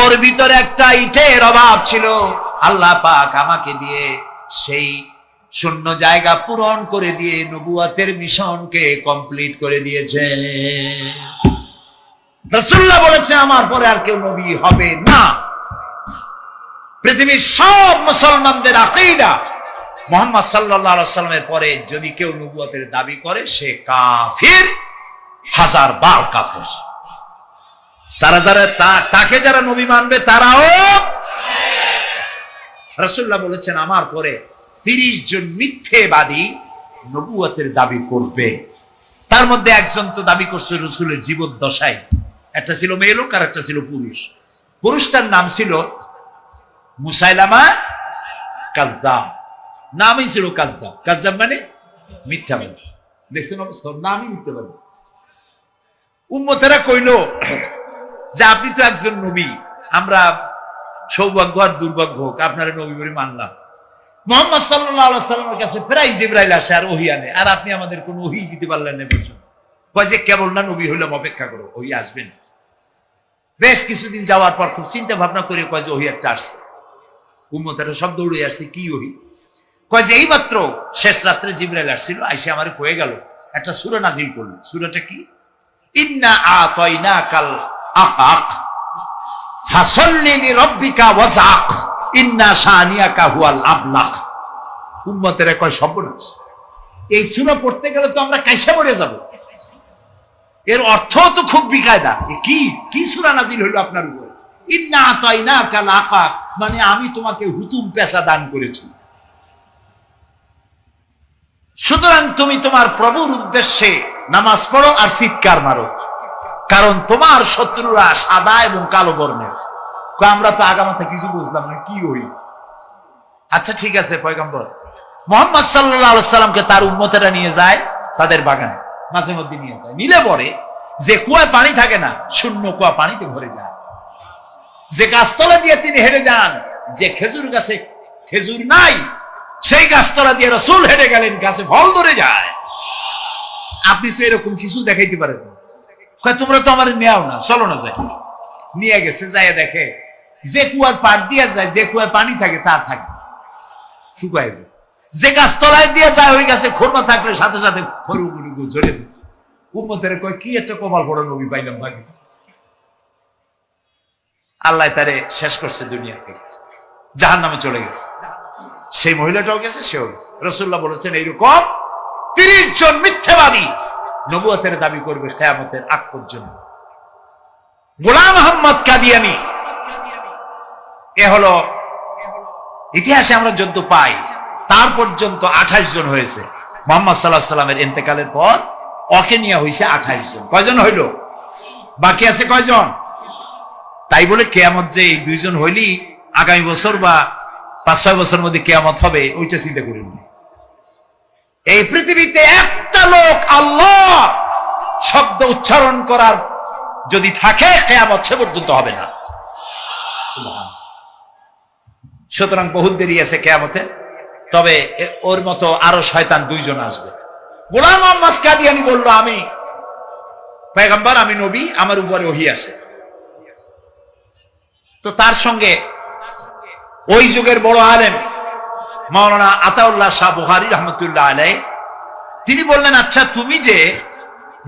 ওর ভিতরে একটা ইটের অভাব ছিল। আল্লাহ পাক আমাকে দিয়ে সেই শূন্য জায়গা পূরণ করে দিয়ে নবুয়তের মিশনকে কমপ্লিট করে দিয়েছে। রাসূলুল্লাহ বলেছে আমার পরে আর কেউ নবী হবে না। পৃথিবীর সব মুসলমানদের আকীদা, মুহাম্মদ সাল্লাল্লাহু আলাইহি ওয়াসাল্লামের পরে যদি কেউ নবুয়তের দাবি করে সে কাফির, হাজার বার কাফির। তাকে যারা নবী মানবে তারাও। রাসূলুল্লাহ বলেছেন আমার পরে 30 জন মিথ্যেবাদী নবুয়তের দাবি করবে। তার মধ্যে একজন তো দাবি করছে রাসূলের জীবদ্দশায়, একটা ছিল মেয়ে লোক আর একটা ছিল পুরুষ। পুরুষটার নাম ছিল মুসাইলামা কাযযাব, নামই ছিল কাযযাব। কাযযাব মানে মিথ্যাবাদী। দেখছেন অবস্থা, নামই মিথ্যাবাদী। উম্মতেরা কইল যে আপনি তো একজন নবী, আমরা সৌভাগ্য আর দুর্ভাগ্য হোক আপনারা নবী বলে মানলাম। মুহাম্মদ সাল্লাল্লাহু আলাইহি ওয়াসাল্লামের কাছে প্রায় জিবরাইল আসে আর ওহী আনে, আর আপনি আমাদের কোনো ওহী দিতে পারলেন না পর্যন্ত। কয় যে কেবল না নবী হইলাম, অপেক্ষা করো, ওহী আসবেন। বেশ কিছুদিন যাওয়ার পর খুব চিন্তা ভাবনা করে কয় যে ওহী একটা আসছে। উম্মতেরা সব দৌড়ে আসছে, কি ওহী? কয় যে এইমাত্র শেষ রাত্রে জিবরাইল আসছিল, আইসে আমারে কয়ে গেল একটা সূরা নাজিল করল। সূরাটা কি? ইন্না আতাইনাকাল আকাক ফাসাল্লি লিরাব্বিকা ওয়াজআক ইন্না শানিয়াকা হুয়াল আবলাগ। উম্মতেরা কয় সর্বনাশ, এই সূরা পড়তে গেলে তো আমরা কাইসা মরে যাব। এর অর্থ তো খুব বিকায়দা। কি কি সূরা নাজিল হইল আপনার উপর? ইন্না আতাইনাকাল আকাক, মানে আমি তোমাকে হুতুম পেশা দান করেছি, সুতরাং তুমি তোমার প্রভুর উদ্দেশ্যে নামাজ পড়ো আর চিৎকার মারো। কারণ তোমার শত্রুরা সাদা এবং কালো বর্ণের। আমরা তো আগামাথা কিছু বুঝলাম না, কি হই। আচ্ছা ঠিক আছে, পয়গম্বর মুহাম্মদ সাল্লাল্লাহু আলাইহি সাল্লামকে তার উম্মতেরা নিয়ে যায় তাদের বাগানে, মাঝে মধ্যে নিয়ে যায়, নিলে পরে যে কুয়ায় পানি থাকে না, শূন্য কুয়া পানিতে ভরে যায়। যে গাছতলা দিয়ে তিনি হেঁটে যান, যে খেজুর গাছে খেজুর নাই, সেই গাছতলা দিয়ে রাসূল হেঁটে গেলেন, গাছে ফল ধরে যায়। আপনি তো এরকম কিছু দেখাইতে পারেন না। তোমরা তো আমার নেও না, চলো না যাই। নিয়ে গেছে, যাইয়া দেখে যে কুয়ার পাড় দিয়ে যায়, যে কুয়ায় পানি থাকে তা থাকে, শুকায় যায়। যে গাছতলায় দিয়ে যায়, ওই গাছে খোরমা থাকলে সাথে সাথে খরুগুলো ঝরে যায়। উম্মতের কয়, কি একটা কপাল পড়া নবী পাইলাম ভাগে। আল্লাহ তারে শেষ করছে, দুনিয়া থেকে জাহান্নামে চলে গেছে। সেই মহিলাটাও গেছে, সেও গেছে। রাসূলুল্লাহ বলেছেন এইরকম 30 জন মিথ্যাবাদী নবুয়তের দাবি করবে কিয়ামতের আগ পর্যন্ত। গোলাম আহমদ কাদিয়ানী, এ হলো ইতিহাসে আমরা যত পাই, তার পর্যন্ত 28 জন হয়েছে। মুহাম্মদ সাল্লাল্লাহু আলাইহি সাল্লামের ইন্তেকালের পর ওকে নিয়ে হয়েছে 28 জন। কয়জন হইল? বাকি আছে কয়জন? তাই বলে কিয়ামত যে এই 2 জন হইলি আগামী বছর বা 5-6 বছরের মধ্যে কিয়ামত হবে, ওইটা চিন্তা করেন না। এই পৃথিবীতে একটা লোক আল্লাহ শব্দ উচ্চারণ করার যদি থাকে, কিয়ামত সে পর্যন্ত হবে না। সুতরাং বহুত দেরি আছে কিয়ামতে। তবে ওর মতো আরো শয়তান 2 জন আসবে। গোলাম আহমদ কাদিয়ানী বলল, আমি পয়গম্বর, আমি নবী, আমার উপরে ওহী আসে। তো তার সঙ্গে ওই যুগের বড় আলেম মাওলানা আতাউল্লাহ শাহ বুখারী রাহমাতুল্লাহ আলাইহি, তিনি বললেন, আচ্ছা তুমি যে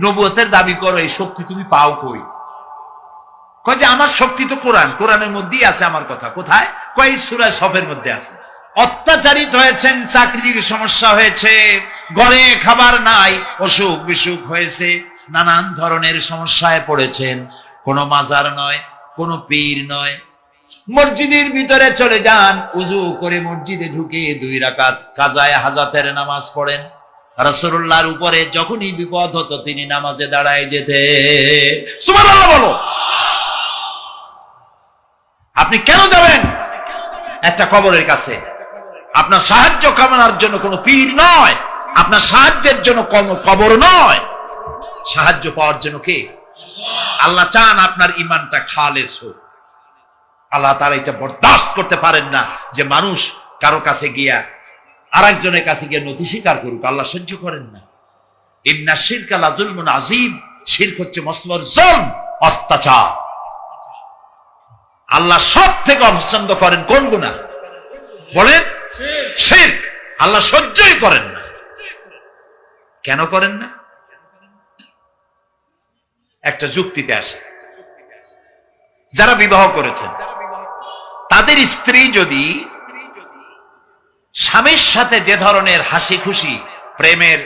নবুয়তের দাবি করো, এই শক্তি তুমি পাও কই? কয় যে আমার শক্তি তো কোরআন, কোরআনের মধ্যেই আছে আমার কথা। কোথায়? কয় সূরা সফের মধ্যে আছে। অত্যাচারিত হয়েছেন, চাকরির সমস্যা হয়েছে, ঘরে খাবার নাই, অসুখ বিসুখ হয়েছে, নানান ধরনের সমস্যায় পড়েছেন। কোনো মাজার নয়, কোনো পীর নয়, মসজিদের ভিতরে চলে যান, উযু করে মসজিদে ঢুকে 2 রাকাত কাজায়ে হাজাতের নামাজ পড়েন। রাসূলুল্লাহর উপরে যখনই বিপদ হতো তিনি নামাজে দাঁড়ায় যেতেন। সুবহানাল্লাহ বলো। আপনি কেন যাবেন একটা কবরের কাছে? আপনার সাহায্য কামনার জন্য কোনো পীর নয়, আপনার সাহায্যের জন্য কোনো কবর নয়, সাহায্য পাওয়ার জন্য কে? আল্লাহ চান আপনার ঈমানটা খালেস হোক। আল্লাহ তাআলা এটা বরদাস্ত করতে পারেন না যে মানুষ কারো কাছে গিয়া আরেকজনের কাছে গিয়ে নথি স্বীকার করুক। আল্লাহ সহ্য করেন না। ইন্না শিরকা লাযুলমুন আযীম, শিরক হচ্ছে মস্ত বড় জুলম, অত্যাচার। আল্লাহ সব থেকে অপছন্দ করেন কোন গুনাহ? বলেন, শিরক। আল্লাহ সহ্যই করেন না। কেন করেন না? একটা যুক্তিতে আসে। যারা বিবাহ করেছেন, তাদের স্ত্রী যদি স্বামীর সাথে যে ধরনের হাসি খুশি প্রেমের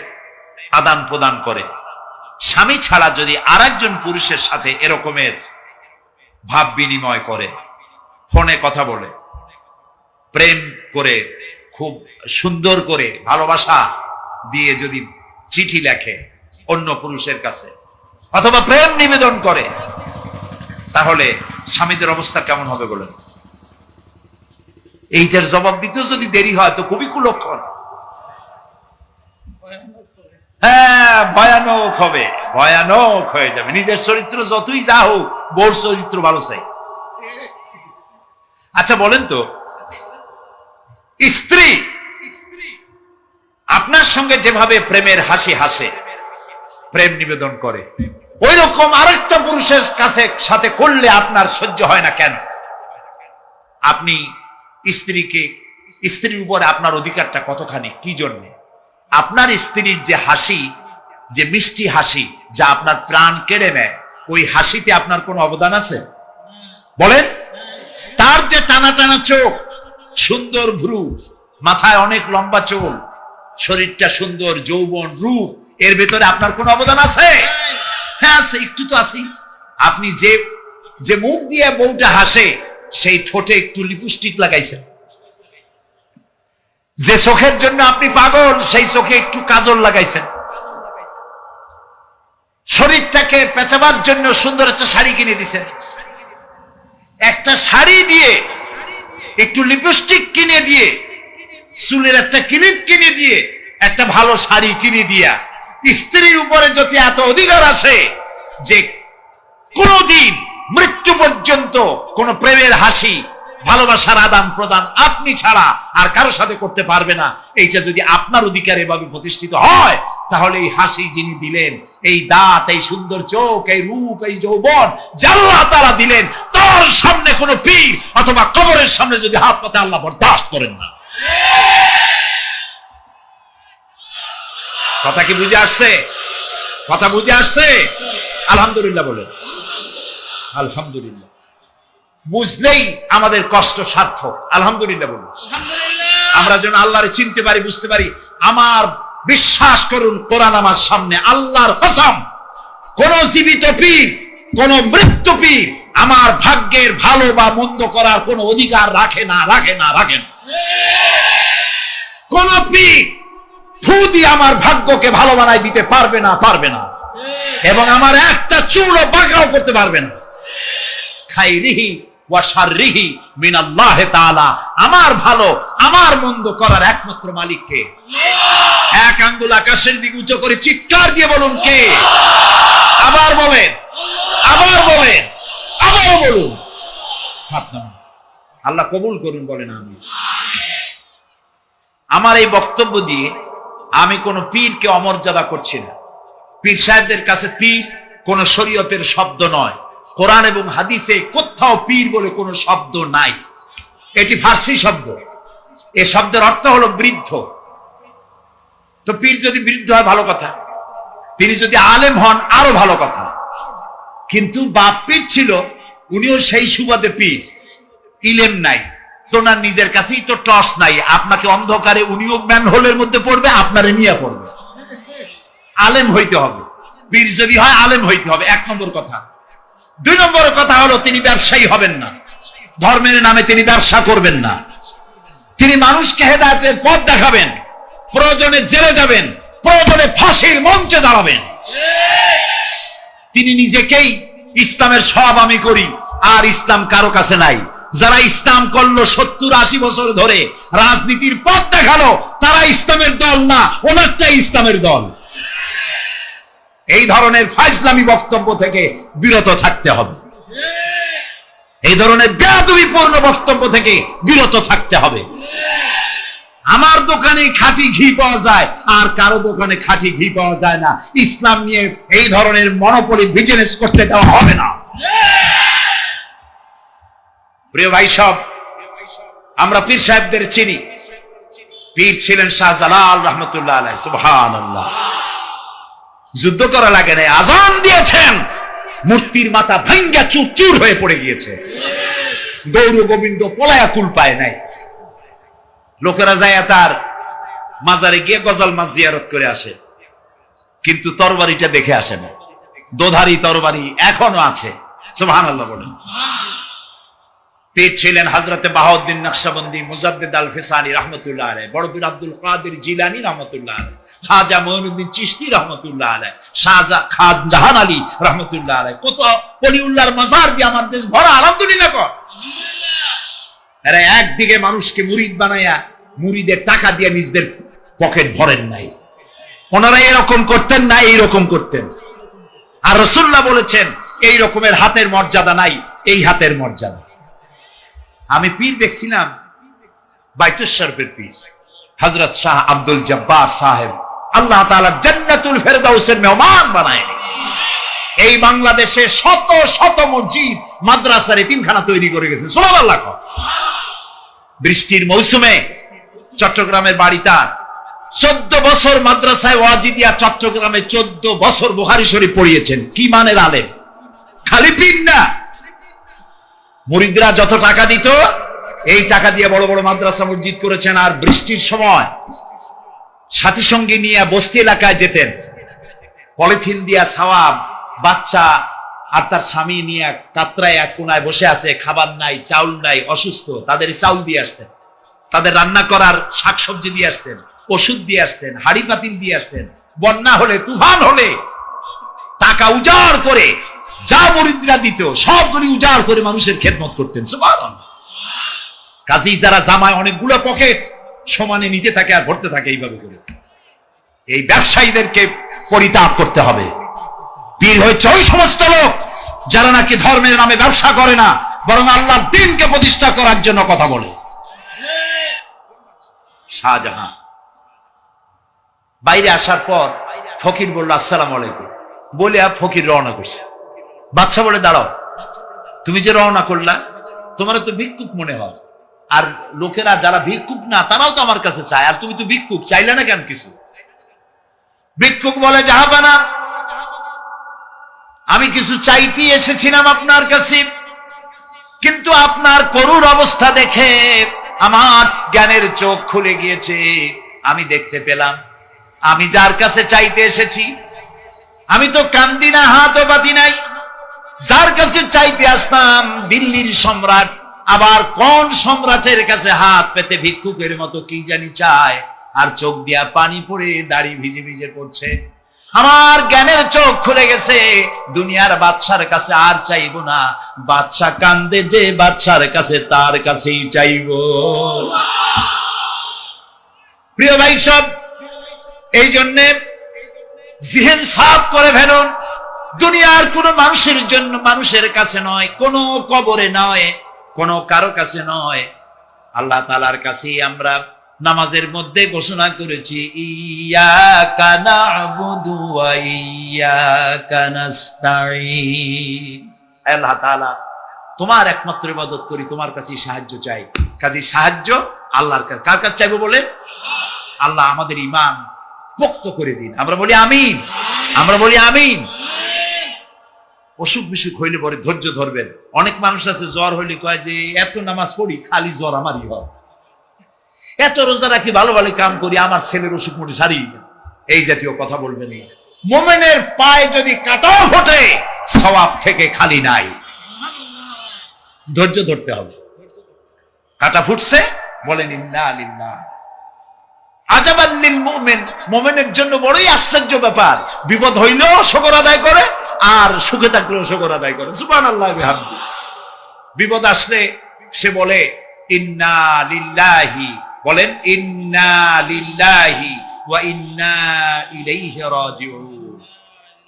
আদান প্রদান করে, স্বামী ছাড়া যদি আরেকজন পুরুষের সাথে এরকমের ভাব বিনিময় করে, ফোনে কথা বলে, প্রেম করে, খুব সুন্দর করে ভালোবাসা দিয়ে যদি চিঠি লেখে অন্য পুরুষের কাছে, অথবা প্রেম নিবেদন করে, তাহলে স্বামীদের অবস্থা কেমন হবে বলেন? এইটার জবাব দিতেও যদি দেরি হয় তো খুবই কুলক্ষণ। হ্যাঁ, ভয়ানক হবে, ভয়ানক হয়ে যাবে। নিজের চরিত্র যতই যা হোক, বউর চরিত্র ভালো চাই। আচ্ছা বলেন তো, স্ত্রী আপনার সঙ্গে যেভাবে প্রেমের হাসি হাসে, প্রেম নিবেদন করে, ওই রকম আরেকটা পুরুষের কাছে সাথে করলে আপনার সহ্য হয় না কেন? আপনি স্ত্রীর উপরে আপনার অধিকারটা কতখানি, কি জন্যে? আপনার স্ত্রীর যে হাসি, যে মিষ্টি হাসি, যা আপনার প্রাণ কেড়ে নেয়, ওই হাসিতে আপনার কোনো অবদান আছে? বলেন। তার যে টানা টানা চোখ, সুন্দর ভ্রু, মাথায় অনেক লম্বা চুল, শরীরটা সুন্দর, যৌবন, রূপ, এর ভেতরে আপনার কোনো অবদান আছে? হ্যাঁ আছে, একটু তো আছি। আপনি যে মুখ দিয়ে বউটা হাসে, সেই ঠোঁটে একটু লিপস্টিক লাগাইছেন। যে চোখের জন্য আপনি পাগল, সেই চোখে একটু কাজল লাগাইছেন। শরীরটাকে পেঁচাবার জন্য সুন্দর একটা শাড়ি কিনে দিছেন। একটা শাড়ি দিয়ে, একটু লিপস্টিক কিনে দিয়ে, চুলের একটা ক্লিপ কিনে দিয়ে, একটা ভালো শাড়ি কিনে দিয়া স্ত্রীর উপরে যদি এত অধিকার আছে যে কোনদিন মৃত্যু পর্যন্ত কোন প্রেমের হাসি, ভালোবাসার আদান প্রদান আপনি ছাড়া আর কারো সাথে করতে পারবে না, এইটা যদি আপনার অধিকার এভাবে প্রতিষ্ঠিত হয়, তাহলে এই হাসি যিনি দিলেন, এই দাঁত, এই সুন্দর চোখ, এই রূপ, এই যৌবন যা আল্লাহ তাআলা দিলেন, তার সামনে কোন পীর অথবা কবরের সামনে যদি হাত পাতে আল্লাহ বরদাস্ত করেন না। কথা কি বুঝে আসছে? কথা বুঝে আসছে? আলহামদুলিল্লাহ বলেন। আলহামদুলিল্লাহ। বুঝলেই আমাদের কষ্ট সার্থক। আলহামদুলিল্লাহ বলুন। আমরা যেন আল্লাহরে চিনতে পারি, বুঝতে পারি। আমার বিশ্বাস করুন, কোরআন আমার সামনে, আল্লাহর কসম, কোন জীবিত পীর, কোন মৃত্যু পীর আমার ভাগ্যের ভালো বা মন্দ করার কোন অধিকার রাখে না, রাখে না, রাখে না। কোন পীর ফু দিয়ে আমার ভাগ্যকে ভালো বানাই দিতে পারবে না, পারবে না, এবং আমার একটা চুলও বাঁকাও করতে পারবে না। খাইরিহি ওয়া শাররিহি মিনাল্লাহি তাআলা। আমার ভালো, আমার মন্দ করার একমাত্র মালিক কে? এক আঙ্গুল আকাশের দিকে উঁচু করে চিৎকার দিয়ে বলুন, কে? আবার বলেন, আবার বলেন, আবার বলুন। হাত নামান। আল্লাহ কবুল করুন, বলেন আমিন। আমার এই বক্তব্য দিয়ে আমি কোন পীরকে অমর্যাদা করছি না। পীর সাহেবদের কাছে পীর কোন শরীয়তের শব্দ নয়। কোরআন এবং হাদিসে কোথাও পীর বলে কোন শব্দ নাই। এটি ফার্সি শব্দ। এই শব্দের অর্থ হলো বৃদ্ধ। তো পীর যদি বৃদ্ধ হয় ভালো কথা, তিনি যদি আলেম হন আরো ভালো কথা। কিন্তু বাপ পীর ছিল, উনিও সেই সুবাদে পীর। ইলেম নাই, তোনার নিজের কাছেই তো টর্চ নাই। আপনাকে অন্ধকারে উনিও ম্যান হোলের মধ্যে পড়বে, আপনারে নিয়ে পড়বে। আলেম হইতে হবে। পীর যদি হয় আলেম হইতে হবে, এক নম্বর কথা। দুই নম্বর কথা হলো তিনি ব্যবসায়ী হবেন না। ধর্মের নামে তিনি ব্যবসা করবেন না। তিনি মানুষকে হেদায়েতের পথ দেখাবেন। প্রয়োজনে জেলে যাবেন, প্রয়োজনে ফাঁসির মঞ্চে দাঁড়াবেন। তিনি নিজেকেই ইসলামের সব আমি করি, আর ইসলাম কারো কাছে নাই। যারা ইসলাম করলো 70-80 বছর ধরে, রাজনীতির পথ দেখালো, তারা ইসলামের দল না, ওনারটাই ইসলামের দল। এই ধরনের ফাজলামি বক্তব্য থেকে বিরত থাকতে হবে। এই ধরনের বেয়াদবিপূর্ণ বক্তব্য থেকে বিরত থাকতে হবে। আমার দোকানে খাঁটি ঘি পাওয়া যায়, আর কারো দোকানে খাঁটি ঘি পাওয়া যায় না। ইসলাম নিয়ে এই ধরনের মনোপলি বিজনেস করতে দেওয়া হবে না। প্রিয় ভাই সব, আমরা পীর সাহেবদের চিনি। পীর ছিলেন শাহজালাল রহমতুল্লাহ আলাইহি। সুবহানাল্লাহ। যুদ্ধ করা লাগে না, আজান দিয়েছেন, মূর্তির মাথা ভাঙ্গা চুর চুর হয়ে পড়ে গিয়েছে। গৌর গোবিন্দ পলায়া কুল পায় নাই। লোকেরা যায় তার মাজারে গিয়ে গজল মাছ জিয়ারত করে আসে, কিন্তু তরবারিটা দেখে আসে না। দোধারি তরবারি এখনো আছে। সুবহানাল্লাহ বলেন। পীর ছিলেন হযরতে বাহাউদ্দিন নকশবন্দি, মুজাদ্দিদ আল ফিসানি রহমতুল্লাহ আলাইহি, বড় পীর আব্দুল কাদের জিলানী রহমতুল্লাহ আলাইহি, খাজা মঈনুদ্দিন চিশতি রহমতুল্লাহ আলাইহি, খান জাহান আলী রহমতুল্লাহ আলাইহি। কত ওলিউল্লাহর মাজার দিয়ে আমার দেশ ভরা। আলহামদুলিল্লাহ। এরা একদিকে মানুষকে মুরিদ বানায়া মুরিদের টাকা দিয়ে নিজেদের পকেট ভরেন নাই। ওনারা এরকম করতেন না, এইরকম করতেন। আর রাসূলুল্লাহ বলেছেন, এই রকমের হাতের মর্যাদা নাই, এই হাতের মর্যাদা। আমি পীর দেখছিলাম, বাইতুল শরীফের পীর হযরত শাহ আব্দুল জব্বার সাহেব, আল্লাহ তাআলা জান্নাতুল ফেরদাউসের মেহমান বানায়। এই বাংলাদেশে শত শত মসজিদ, মাদ্রাসার এতিমখানা তৈরি করে গেছেন। সুবহানাল্লাহ। বৃষ্টির মৌসুমে চট্টগ্রামের বাড়ি তার। 14 বছর মাদ্রাসায় ওয়াজিদিয়া চট্টগ্রামে 14 বছর বুখারী শরীফ পড়িয়েছেন। কি মানের আলেম! খালি পীর না, মুরিদরা যত টাকা দিত, এই টাকা দিয়ে বড় বড় মাদ্রাসা মসজিদ করেছেন। আর বৃষ্টির সময় সাথী সঙ্গী নিয়ে বস্তি এলাকায় যেতেন। পলিথিন দিয়া ছাওয়া, বাচ্চা আর তার স্বামী নিয়ে কাতরায় এক কোনায় বসে আছে, খাবার নাই, চাউল নাই, অসুস্থ। তাদের চাউল দিয়ে আসতেন, তাদের রান্না করার শাকসবজি দিয়ে আসতেন, ওষুধ দিয়ে আসতেন, হাড়ি পাতিল দিয়ে আসতেন। বন্যা হলে, তুফান হলে টাকা উজাড় করে যা মুরিদরা দিত সবগুলি উজাড় করে মানুষের খেদমত করতেন। সুবহানাল্লাহ। কাজেই যারা জামায় অনেকগুলো পকেট সমানে নিতে থাকে আর ভরতে থাকে এইভাবে করে, এই ব্যবসায়ীদেরকে পরিত্যাগ করতে হবে। পীর হচ্ছে ওই সমস্ত লোক যারা নাকি ধর্মের নামে ব্যবসা করে না, বরং আল্লাহর দ্বীনকে প্রতিষ্ঠা করার জন্য কথা বলে। শাহজাহান বাইরে আসার পর ফকির বলল আসসালামু আলাইকুম, বলে ফকির রওনা করছে। বাদশা বলে দাঁড়াও, তুমি যে রওনা করলা তোমার তো ভিক্ষুক মনে হয়, আর লোকেরা যারা ভিক্ষুক না তারাও তো আমার কাছে চায়, আর তুমি তো ভিক্ষুক, চাইলে না কেন কিছু? ভিক্ষুক বলে জাহাপানা, আমি কিছু চাইতে এসেছিলাম আপনার কাছে, কিন্তু আপনার করুণ অবস্থা দেখে আমার জ্ঞানের চোখ খুলে গিয়েছে। আমি দেখতে পেলাম আমি যার কাছে চাইতে এসেছি আমি তো কান্দি না, হাতও পাতি নাই। যার কাছে চাইতে আসতাম দিল্লির সম্রাট, আবার কোন সম্রাটের কাছে হাত পেতে ভিক্ষুকের মতো কি জানি চায়, আর চোখ দিয়া পানি পড়ে দাড়ি ভিজে ভিজে পড়ছে। আমার জ্ঞানের চোখ খুলে গেছে, দুনিয়ার বাদশার কাছে আর চাইবো না। বাদশা কান্দে যে বাদশার কাছে তার কাছেই চাইবো। প্রিয় ভাই সব, এই জন্য জিহেন সাফ করে ফেলুন। দুনিয়ার কোন মানুষের জন্য, মানুষের কাছে নয়, কোন কবরে নয়, কোন কারো কাছে নয়, আল্লাহ তাআলার কাছেই আমরা নামাজের মধ্যে ঘোষণা করেছি ইয়াকা না'বুদু ওয়া ইয়াকা নাস্তাঈন। আল্লাহ তাআলা তোমার একমাত্র ইবাদত করি, তোমার কাছেই সাহায্য চাই। কাজেই সাহায্য আল্লাহর কাছে। কার কাছে চাইবো বলে? আল্লাহ আমাদের ঈমান পোক্ত করে দিন। আমরা বলি আমিন, আমরা বলি আমিন। অসুখ বিসুখ হইলে পরে ধৈর্য ধরবেন। অনেক মানুষ আছে জ্বর হইলে কয় যে এত নামাজ পড়ি খালি জ্বর আমারই হয়, এত রোজা রাখি ভালো ভালো কাম করি আমার ছেলের অসুখ মোটে সারি, এই জাতীয় কথা বলবেন। মুমিনের পায়ে যদি কাঁটাও ফোটে সওয়াব থেকে খালি নাই, ধৈর্য ধরতে হবে। কাঁটা ফুটছে বলেন ইন্না লিল্লাহ। আজাবান লিল মুমিন, মুমিনের জন্য বড়ই আশ্চর্য ব্যাপার, বিপদ হইলেও শুকর আদায় করে আর সুখে থাকলেও শুকর আদায় করে। সুবহানাল্লাহ বিহামদি। বিপদ আসলে সে বলে ইন্না লিল্লাহি, বলেন ইন্না লিল্লাহি ওয়া ইন্না ইলাইহি রাজিউন।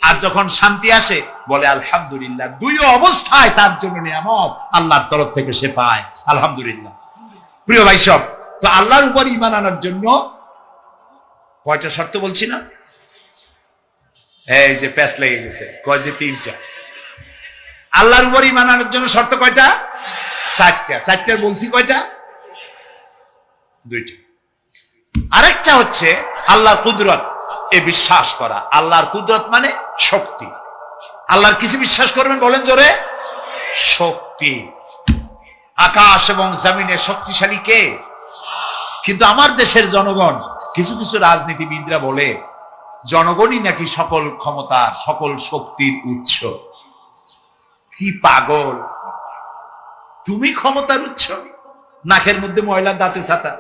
আর যখন শান্তি আসে বলে আলহামদুলিল্লাহ। দুই অবস্থায় তার জন্য নিয়ামত আল্লাহর তরফ থেকে সে পায়, আলহামদুলিল্লাহ। প্রিয় ভাই সব, তো আল্লাহর উপর ঈমান আনার জন্য কয়টা শর্ত বলছি না? এই যে প্যাচ লেগে গেছে, কয় যে তিনটা। আল্লাহর উপর ঈমান আনার জন্য শর্ত কয়টা? চারটা। চারটা বলছি কয়টা? দুইটা। আরেকটা হচ্ছে আল্লাহর কুদরত, এ বিশ্বাস করা। আল্লাহর কুদরত মানে শক্তি। আল্লাহর কিছু বিশ্বাস করবেন বলেন জোরে? শক্তি। আকাশ এবং জমিনে শক্তিশালী কে? কিন্তু আমার দেশের জনগণ, কিছু কিছু রাজনীতিবিদরা বলে জনগণই নাকি সকল ক্ষমতা, সকল শক্তির উৎস। কি পাগল! তুমি ক্ষমতার উৎস? নাকের মধ্যে ময়লা, দাঁতে ছাতা,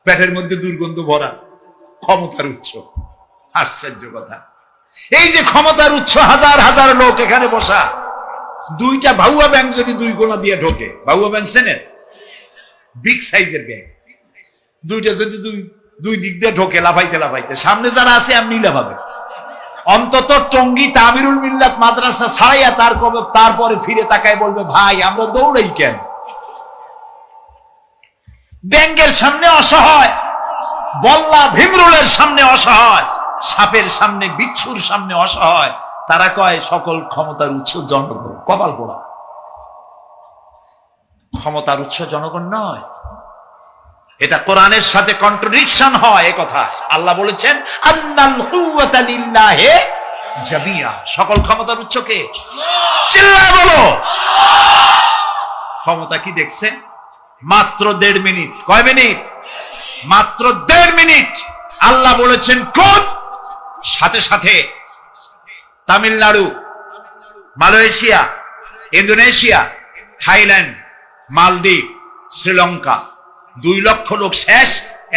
পেটের মধ্যে দুর্গন্ধ ভরা, ক্ষমতার উৎস। আশ্চর্য কথা। এই যে ক্ষমতার উৎস, হাজার হাজার লোক এখানে বসা, দুইটা ভাউয়া ব্যাংক যদি দুই গোনা দিয়ে ঢোকে, ভাউয়া ব্যাংক চেনেন? বিগ সাইজের ব্যাংক, দুইটা যদি দুই দিক দিয়ে ঢোকে লাফাইতে লাফাইতে, সামনে যারা আছে এমনি লাফাবে। অন্তত টঙ্গী তামিরুল মিল্লাত মাদ্রাসা ছাড়াইয়া তারপরে ফিরে তাকায় বলবে ভাই আমরা দৌড়াই কেন? ব্যাংকের সামনে অসহায়, বল্লা ভীমরুলের সামনে অসহায়, সাপের সামনে, বিচ্ছুর সামনে অসহায়। তারা কয় সকল ক্ষমতার উৎস জনগণ। কপাল পোড়া। ক্ষমতার উৎস জনগণ নয়, এটা কোরআনের সাথে কন্ট্রাডিকশন হয়। এই কথা আল্লাহ বলেছেন আন্নাল কুওয়াতা লিল্লাহি জামিয়া। সকল ক্ষমতার উৎস কে? চিল্লায় বলো। ক্ষমতা কি দেখছে? মাত্র 1.5 মিনিট। কয় মিনিট? মাত্র 1.5 মিনিট। আল্লাহ বলেছেন কোন? সাথে সাথে তামিলনাড়ু, মালয়েশিয়া, ইন্দোনেশিয়া, থাইল্যান্ড, মালদ্বীপ, শ্রীলঙ্কা 2 লক্ষ লোক শেষ,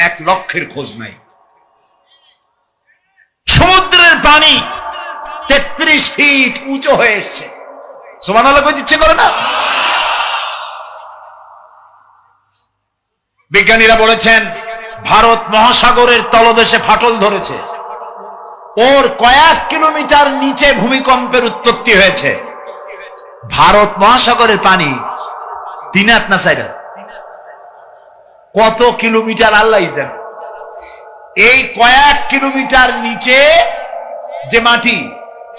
1 লক্ষের খোঁজ নাই। সমুদ্রের পানি 33 ফিট উঁচু হয়ে এসছে। সুবহানাল্লাহ কই ইচ্ছে করে না? বিজ্ঞানীরা বলেছেন ভারত মহাসাগরের তলদেশে ফাটল ধরেছে, ওর কয়েক কিলোমিটার নিচে ভূমিকম্পের উৎপত্তি হয়েছে। ভারত মহাসাগরের পানি 3 হাত না 4 হাত, কত কিলোমিটার আল্লাহই জানে। এই কয়েক কিলোমিটার নিচে যে মাটি,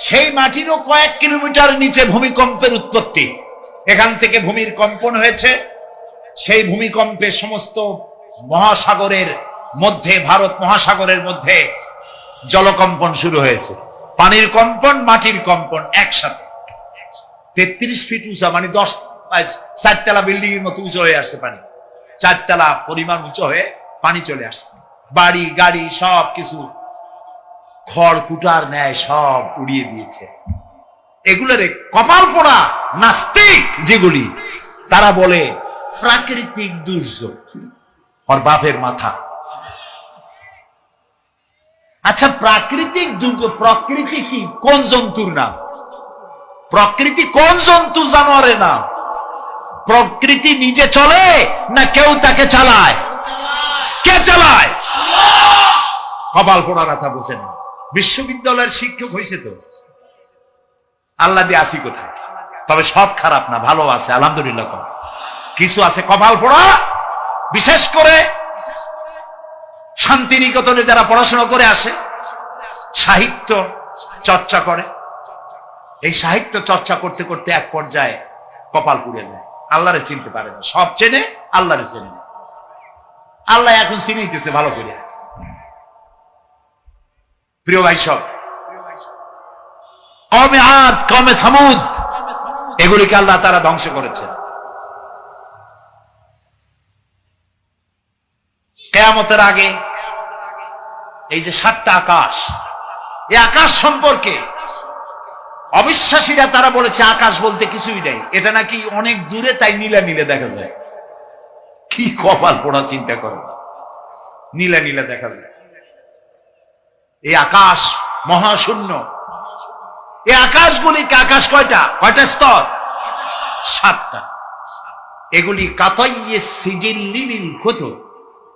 সেই মাটিরও কয়েক কিলোমিটার নিচে ভূমিকম্পের উৎপত্তি। এখান থেকে ভূমির কম্পন হয়েছে, সেই ভূমিকম্পে সমস্ত মহাসাগরের মধ্যে, ভারত মহাসাগরের মধ্যে জলকম্পন শুরু হয়েছে। পানির কম্পন, মাটির কম্পন একসাথে। 33 ফিট উঁচা, মানে 4 তলা বিল্ডিং এর মতো উঁচু হয়ে আসছে পানি। 4 তলা পরিমাণ উঁচু হয়ে পানি চলে আসছে। বাড়ি গাড়ি সব কিছু খড় কুটার ন্যায় সব উড়িয়ে দিয়েছে। এগুলোর কপাল পোড়া নাস্তিক যেগুলি, তারা বলে প্রাকৃতিক দুর্যোগ। ওর বাপের মাথা। আচ্ছা, প্রাকৃতিক দুর্যোগ, প্রকৃতি কি? কোন জন্তুর নাম? প্রকৃতি কোন জন্তু জানোয়ারের নাম? প্রকৃতি নিজে চলে না কেউ তাকে চালায়? কে চালায়? কপাল পোড়া রাতা বোঝেন। বিশ্ববিদ্যালয়ের শিক্ষক হয়েছে তো, আল্লাহ দিয়ে আসি কোথায়? তবে সব খারাপ না, ভালো আছে আলহামদুলিল্লাহ। কিছু আছে কপাল পোড়া, বিশেষ করে শান্তিনিকেতনে যারা পড়াশোনা করে আসে, সাহিত্য চর্চা করে। এই সাহিত্য চর্চা করতে করতে এক পর্যায়ে কপাল পুড়ে যায়, আল্লাহরে চিনতে পারে না। সব চেনে, আল্লাহরে চেনে না। আল্লাহ এখন চিনাইতেছে ভালো করে। প্রিয় ভাই সব, কওমে আদ, কওমে সামুদ, এগুলিকে আল্লাহ তারা ধ্বংস করেছে। কিয়ামতের আগে এই যে 7টা আকাশ, এই আকাশ সম্পর্কে অবিশ্বাসীরা তারা বলেছে আকাশ বলতে কিছুই নেই, এটা নাকি অনেক দূরে, তাই নীলা নীলে দেখা যায়। কি কপাল পোড়া চিন্তা করো, নীলা নীলা দেখা যায়। এই আকাশ মহাশূন্য। এই আকাশগুলিকে, আকাশ কয়টা স্তর? 7টা। এগুলি কাতাইয়ে সিজিল্লিল কুতুব।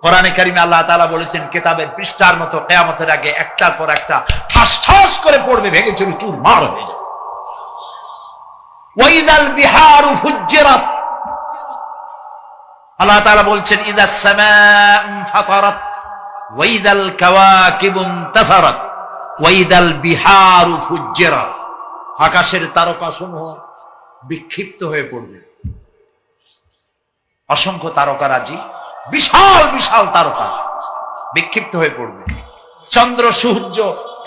কোরআনে কারিমে আল্লাহ তাআলা বলেছেন কিতাবের পৃষ্ঠার মতো কিয়ামতের আগে একটার পর একটা ঠাস ঠাস করে পড়বে, ভেঙে চুরি চুরমার হয়ে যাবে। ওয়াইদাল বিহারু ফুজ্জিরাত, আল্লাহ তাআলা বলছেন ইদাস সামাউ ফাতারাত ওয়াইদাল কাওয়াকিবু ইনতাসারাত ওয়াইদাল বিহারু ফুজ্জিরাত। আকাশের তারকাসমূহ বিক্ষিপ্ত হয়ে পড়বে। অসংখ্য তারকারাজি, বিশাল বিশাল তারকা বিক্ষিপ্ত হয়ে পড়বে। চন্দ্র সূর্য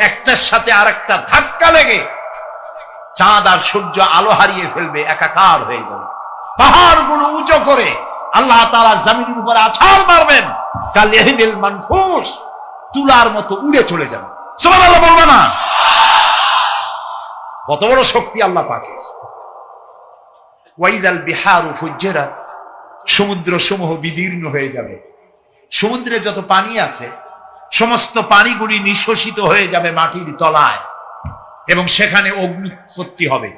একটার সাথে আরেকটা ধাক্কা লেগে চাঁদ আর সূর্য আলো হারিয়ে ফেলবে, একাকার হয়ে যাবে। পাহাড়গুলো উঁচু করে আল্লাহ তাআলা জমিনের উপরে আছাড় মারবেন, কালিহিল মানফুস, তুলার মতো উড়ে চলে যাবে। সুবহানাল্লাহ বলবে না? কত বড় শক্তি আল্লাহ পাকের। ওয়াইদাল বিহারু ফুজ্জিরাত, সমুদ্র সমূহ বিদীর্ণ হয়ে যাবে। সমুদ্রে যত পানি আছে সমস্ত পানিগুলি নিঃশোষিত হয়ে যাবে মাটির তলায়, এবং সেখানে অগ্নি উৎপত্তি হবে।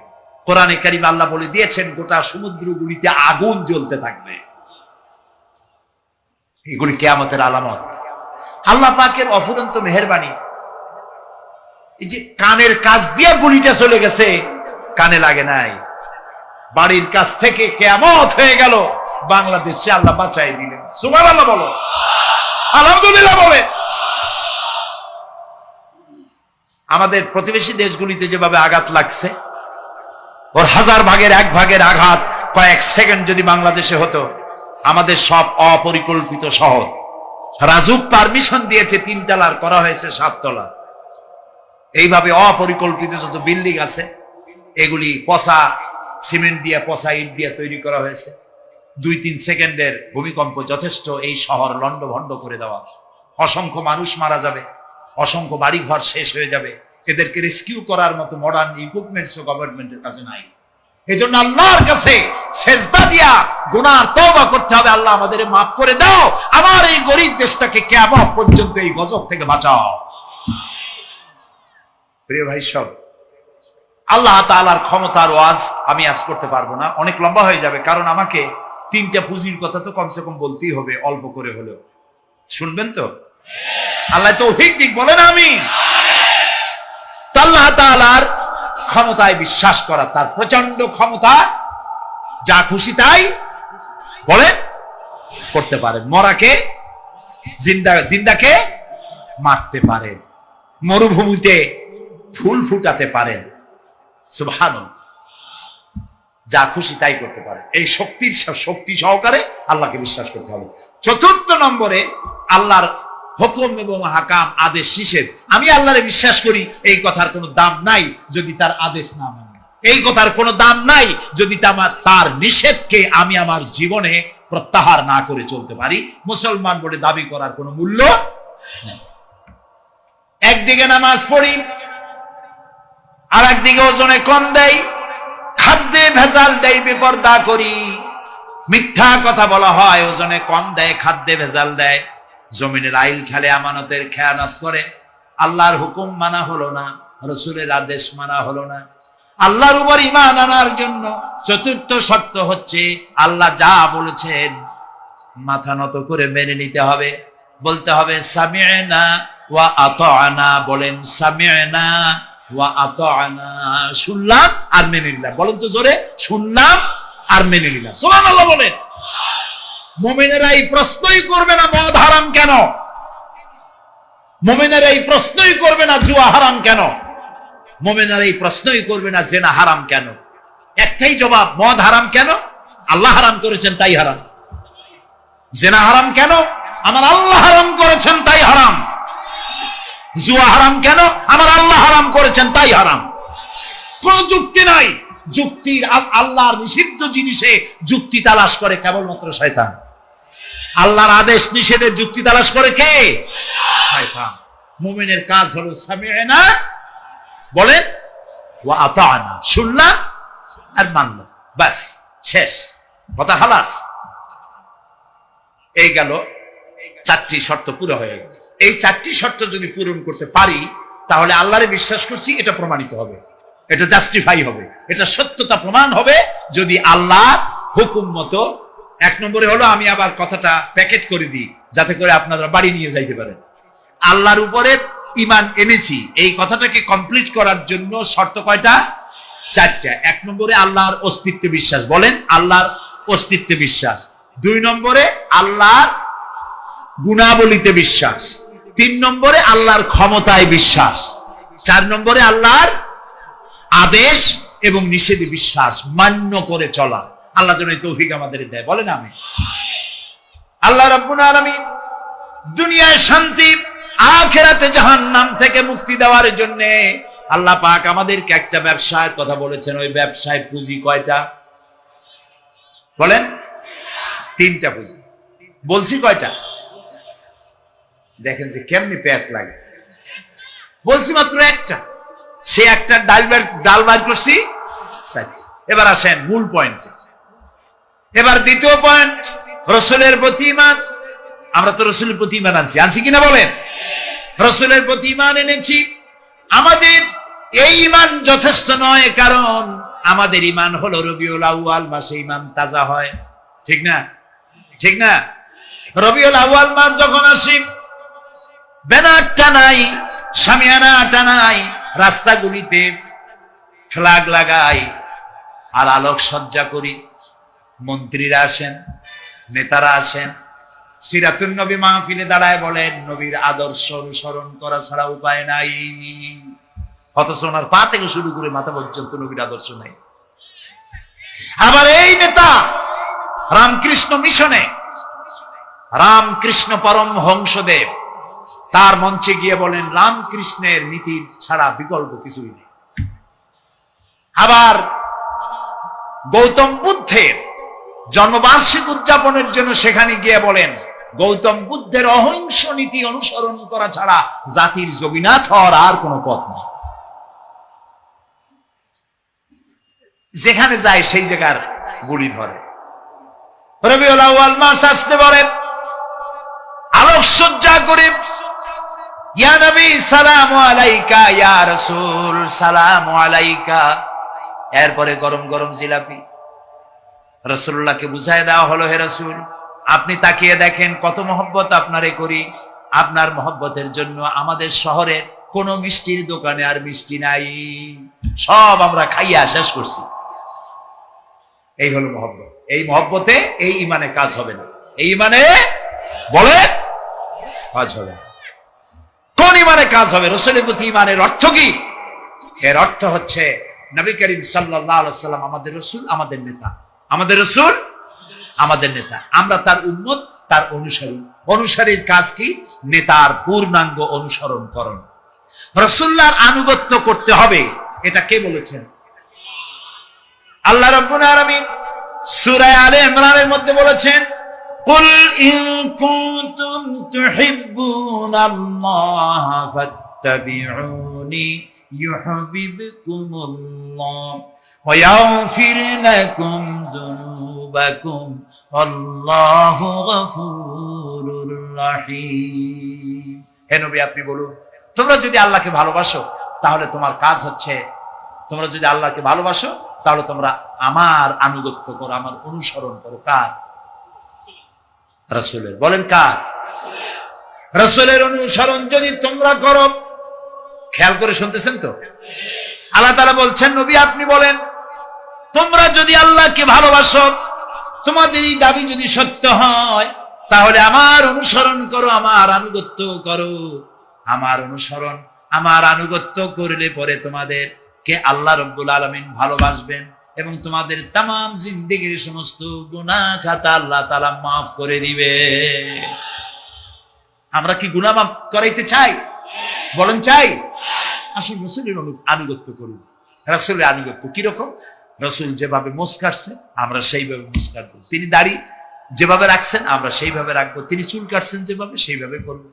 কোরআনে কারিমে আল্লাহ বলে দিয়েছেন গোটা সমুদ্রগুলিতে আগুন জ্বলতে থাকবে। এগুলি কিয়ামতের আলামত। আল্লাহ পাকের অফুরন্ত মেহেরবানি। এই যে কানের কাছ দিয়ে গুলিটা চলে গেছে, কানে লাগে নাই। বাড়ির কাছ থেকে কিয়ামত হয়ে গেল, বাংলাদেশে আল্লাহ বাঁচাই দিলেন। সুবহানাল্লাহ বলো, আলহামদুলিল্লাহ বলে। আমাদের প্রতিবেশী দেশগুলিতে যেভাবে আঘাত লাগছে, ওর 1000 ভাগের 1 ভাগের আঘাত কয়েক সেকেন্ড যদি বাংলাদেশে হতো, আমাদের সব অপরিকল্পিত শহর, রাজুক পারমিশন দিয়েছে 3 তলার, করা হয়েছে 7 তলা। এইভাবে অপরিকল্পিত যত বিল্ডিং আছে এগুলি পচা সিমেন্ট দিয়ে, পচা ইট দিয়ে তৈরি করা হয়েছে। 2-3 সেকেন্ডের ভূমিকম্প যথেষ্ট এই শহর লন্ডভন্ড করে দেওয়া। অসংখ্য মানুষ মারা যাবে, অসংখ্য বাড়িঘর শেষ হয়ে যাবে। এদেরকে রেস্কিউ করার মতো মডার্ন ইকুইপমেন্টসও গভর্নমেন্টের কাছে নাই। এজন্য আল্লাহর কাছে সেজদা দিয়া গুনার তওবা করতে হবে। আল্লাহ আমাদের মাফ করে দাও, আমার এই গরিব দেশটাকে কিয়ামত পর্যন্ত এই গজব থেকে বাঁচাও। প্রিয় ভাই সব, আল্লাহ তাআলার ক্ষমতার ওয়াজ আমি আজ করতে পারবো না, অনেক লম্বা হয়ে যাবে, কারণ আমাকে তিনটা পুঁজির কথা তো কমসে কম বলতেই হবে, অল্প করে হলেও। শুনবেন তো? আল্লাহ তৌফিক দিক, বলেন আমিন। আল্লাহ তাআলার ক্ষমতায় বিশ্বাস করা, তার প্রচন্ড ক্ষমতা, যা খুশি তাই বলেন করতে পারেন। মরাকে জিন্দাকে মারতে পারেন, মরুভূমিতে ফুল ফুটাতে পারেন, সুবহানাল্লাহ, যা খুশি তাই করতে পারে। এই শক্তি সহকারে আল্লাহকে বিশ্বাস করতে হবে। চতুর্থ নম্বরে আল্লাহর হুকুম এবং হাকাম, আদেশ নিষেধ। আমি আল্লাহরে বিশ্বাস করি, এই কথার কোনো দাম নাই যদি তার আদেশ না মানি, এই কথার কোনো দাম নাই যদি তার নিষেধকে আমি আমার জীবনে প্রত্যাহার না করে চলতে পারি। মুসলমান বলে দাবি করার কোনো মূল্য নেই। একদিকে নামাজ পড়ি, আর একদিকে ওজনে কম দেয়, খাদ্যে ভেজাল দেয়, বেপরদা করি, মিথ্যা কথা বলা হয়, ওজনে কম দেয়, খাদ্যে ভেজাল দেয়, জমিনের আইল ঠালে আমানতের খেয়ানত করে, আল্লাহর হুকুম মানা হলো না, রাসূলের আদেশ মানা হলো না। আল্লাহর উপর ঈমান আনার জন্য চতুর্থ শর্ত হচ্ছে আল্লাহ যা বলেছেন মাথা নত করে মেনে নিতে হবে, বলতে হবে সামি'না ওয়া আতা'না। বলেন সামি'না ওয়া আতা'না, শুনলাম আর মেনে নিলাম। বলেন তো জোরে, শুনলাম আর মেনে নিলাম। সুবহানাল্লাহ বলেন। মুমিনেরা এই প্রশ্নই করবে না মদ হারাম কেন, মুমিনেরা এই প্রশ্নই করবে না জুয়া হারাম কেন, মুমিনেরা এই প্রশ্নই করবে না জিনা হারাম কেন। একটাই জবাব, মদ হারাম কেন? আল্লাহ হারাম করেছেন তাই হারাম। জিনা হারাম কেন? আমার আল্লাহ হারাম করেছেন তাই হারাম। জুয়া হারাম কেন? আমার আল্লাহ হারাম করেছেন তাই হারাম। কোন যুক্তি নাই। যুক্তির, আল্লাহর নিষিদ্ধ জিনিসে যুক্তি তালাশ করে কেবলমাত্র শয়তান। আল্লাহর আদেশ নিষেধের যুক্তি তালাশ করে কে? শয়তান। মুমিনের কাজ হলো সামি'না, বলেন, ওয়া আতা'না, শুনলাম আর মানলাম, বাস, শেষ কথা, খালাস। এই গেল চারটি শর্ত পুরো হয়ে গেল। এই চারটি শর্ত যদি পূরণ করতে পারি তাহলে আল্লাহরে বিশ্বাস করছি এটা প্রমাণিত হবে, এটা জাস্টিফাই হবে, এটা সত্যতা প্রমাণ হবে যদি আল্লাহ হুকুম মতো। এক নম্বরে হলো, আমি আবার কথাটা প্যাকেট করে দিই যাতে করে আপনারা বাড়ি নিয়ে যাইতে পারেন। আল্লাহর উপরে ঈমান এনেছি, এই কথাটাকে কমপ্লিট করার জন্য শর্ত কয়টা? চারটা। এক নম্বরে আল্লাহর অস্তিত্বে বিশ্বাস, বলেন আল্লাহর অস্তিত্বে বিশ্বাস। দুই নম্বরে আল্লাহর গুণাবলীতে বিশ্বাস। তিন নম্বরে আল্লাহর ক্ষমতায় বিশ্বাস। চার নম্বরে আল্লাহর আদেশ এবং নিষেধে বিশ্বাস, মান্য করে চলা। আল্লাহ যেন এই তৌফিক আমাদের দেয়, বলেন আমিন। আল্লাহ রাব্বুল আলামিন দুনিয়ায় শান্তি, আখিরাতে জাহান্নাম থেকে মুক্তি দেওয়ার জন্য আল্লাহ পাক আমাদেরকে একটা ব্যবসায়ের কথা বলেছেন। ওই ব্যবসায় পুঁজি কয়টা? বলেন। তিনটা পুঁজি। বলছি কয়টা? দেখেন যে কেমনি প্যাঁচ লাগে। বলছি মাত্র একটা, সে একটা ডাল বার করছি চারটা। এবার আসেন মূল পয়েন্ট। এবার দ্বিতীয় পয়েন্ট, রাসূলের প্রতি ঈমান। আমরা তো রাসূলের প্রতি ঈমান আনছি কিনা বলেন? রাসূলের প্রতি ঈমান এনেছি। আমাদের এই ঈমান যথেষ্ট নয়, কারণ আমাদের ঈমান হলো রবিউল আউয়াল মাসে ঈমান তাজা হয়, ঠিক না? ঠিক না? রবিউল আউয়াল মাস যখন আসে, ব্যানার টানাই, শামিয়ানা টানাই, রাস্তাগুলিতে ফ্ল্যাগ লাগাই আর আলোক সজ্জা করি। মন্ত্রীরা আসেন, নেতারা আসেন, সিরাতুন নবী মাহফিলে দাঁড়ায় বলেন নবীর আদর্শ অনুসরণ করা ছাড়া উপায় নাই। অথচ ওনার পা থেকে শুরু করে মাথা পর্যন্ত নবীর আদর্শ নাই। আবার এই নেতা রামকৃষ্ণ মিশনে, রামকৃষ্ণ পরমহংসদেব তার মঞ্চে গিয়ে বলেন রামকৃষ্ণের নীতি ছাড়া বিকল্প কিছুই নেই। আবার গৌতম বুদ্ধের জন্মবার্ষিকী উদযাপনের জন্য সেখানে গিয়ে বলেন গৌতম বুদ্ধের অহিংস নীতি অনুসরণ করা ছাড়া জাতির জগন্নাথ হওয়ার আর কোন পথ নেই। যেখানে যায় সেই জায়গার গুলি ধরে। রবিউল আউয়াল মাস আসতে পারে, আলোকসজ্জা করে ইয়া নবী সালামু আলাইকা, ইয়া রাসূল সালামু আলাইকা। এরপরে গরম গরম জিলাপি রাসূলুল্লাহকে বুঝায় দেওয়া হলো, হে রাসূল আপনি তাকিয়ে দেখেন কত মহব্বত আপনারে করি, আপনার মহব্বতের জন্য আমাদের শহরে কোন মিষ্টির দোকানে আর মিষ্টি নাই, সব আমরা খাইয়া শেষ করছি। এই হলো মহব্বত। এই মহব্বতে এই ইমানে কাজ হবে না, এই ইমানে বলে কাজ হবে না। কোন ইমানে কাজ হবে? রাসূলের প্রতি ইমানের অর্থ কি? এর অর্থ হচ্ছে নবী করিম সাল্লাল্লাহু আলাইহি ওয়াসাল্লাম আমাদের রাসূল, আমাদের নেতা, আমাদের রাসূল আমাদের নেতা, আমরা তার উম্মত, তার অনুসারী। অনুসারীর কাজ কি? নেতার পূর্ণাঙ্গ অনুসরণ করণ, রাসূলুল্লাহর আনুগত্য করতে হবে। এটা কে বলেছেন? আল্লাহ রাব্বুল আলামিন সূরা আলে ইমরানের মধ্যে বলেছেন, কুল ইন কুনতুম তুহিব্বুনাল্লাহ ফাত্তাবিউনি ইউহিব্বুকুমুল্লাহ ওয়া ইয়াগফির লাকুম যুনুবাকুম আল্লাহু গফুরুর রহিম। হে নবী আপনি বলুন, তোমরা যদি আল্লাহকে ভালোবাসো তাহলে তোমার কাজ হচ্ছে, তোমরা যদি আল্লাহকে ভালোবাসো তাহলে তোমরা আমার আনুগত্য করো, আমার অনুসরণ করো। কার? রাসূলের। বলেন কার? রাসূলের অনুসরণ যদি তোমরা করো, খেয়াল করে শুনতেছেন তো? আল্লাহ তাআলা বলছেন, নবী আপনি বলেন, তোমরা যদি আল্লাহকে ভালোবাসো, তোমাদের এই দাবি যদি সত্য হয়, তাহলে আমার অনুসরণ করো, আমার আনুগত্য করো। আমার অনুসরণ, আমার আনুগত্য করলে পরে তোমাদের কে আল্লাহ রাব্বুল আলামিন ভালোবাসবেন এবং তোমাদের তামাম জিন্দেগীর সমস্ত গুনাহ খাতা আল্লাহ তাআলা মাফ করে দিবে। আমরা কি গুনাহ মাফ করাইতে চাই? বলেন চাই? আসুন রাসূলের আনুগত্য করুন। রাসূলের আনুগত্য কিরকম? রাসূল যেভাবে মুছ কাটছে আমরা সেইভাবে মুছ কাটবো, তিনি দাড়ি যেভাবে রাখছেন আমরা সেইভাবে রাখবো, তিনি চুল কাটছেন যেভাবে সেইভাবে করবো,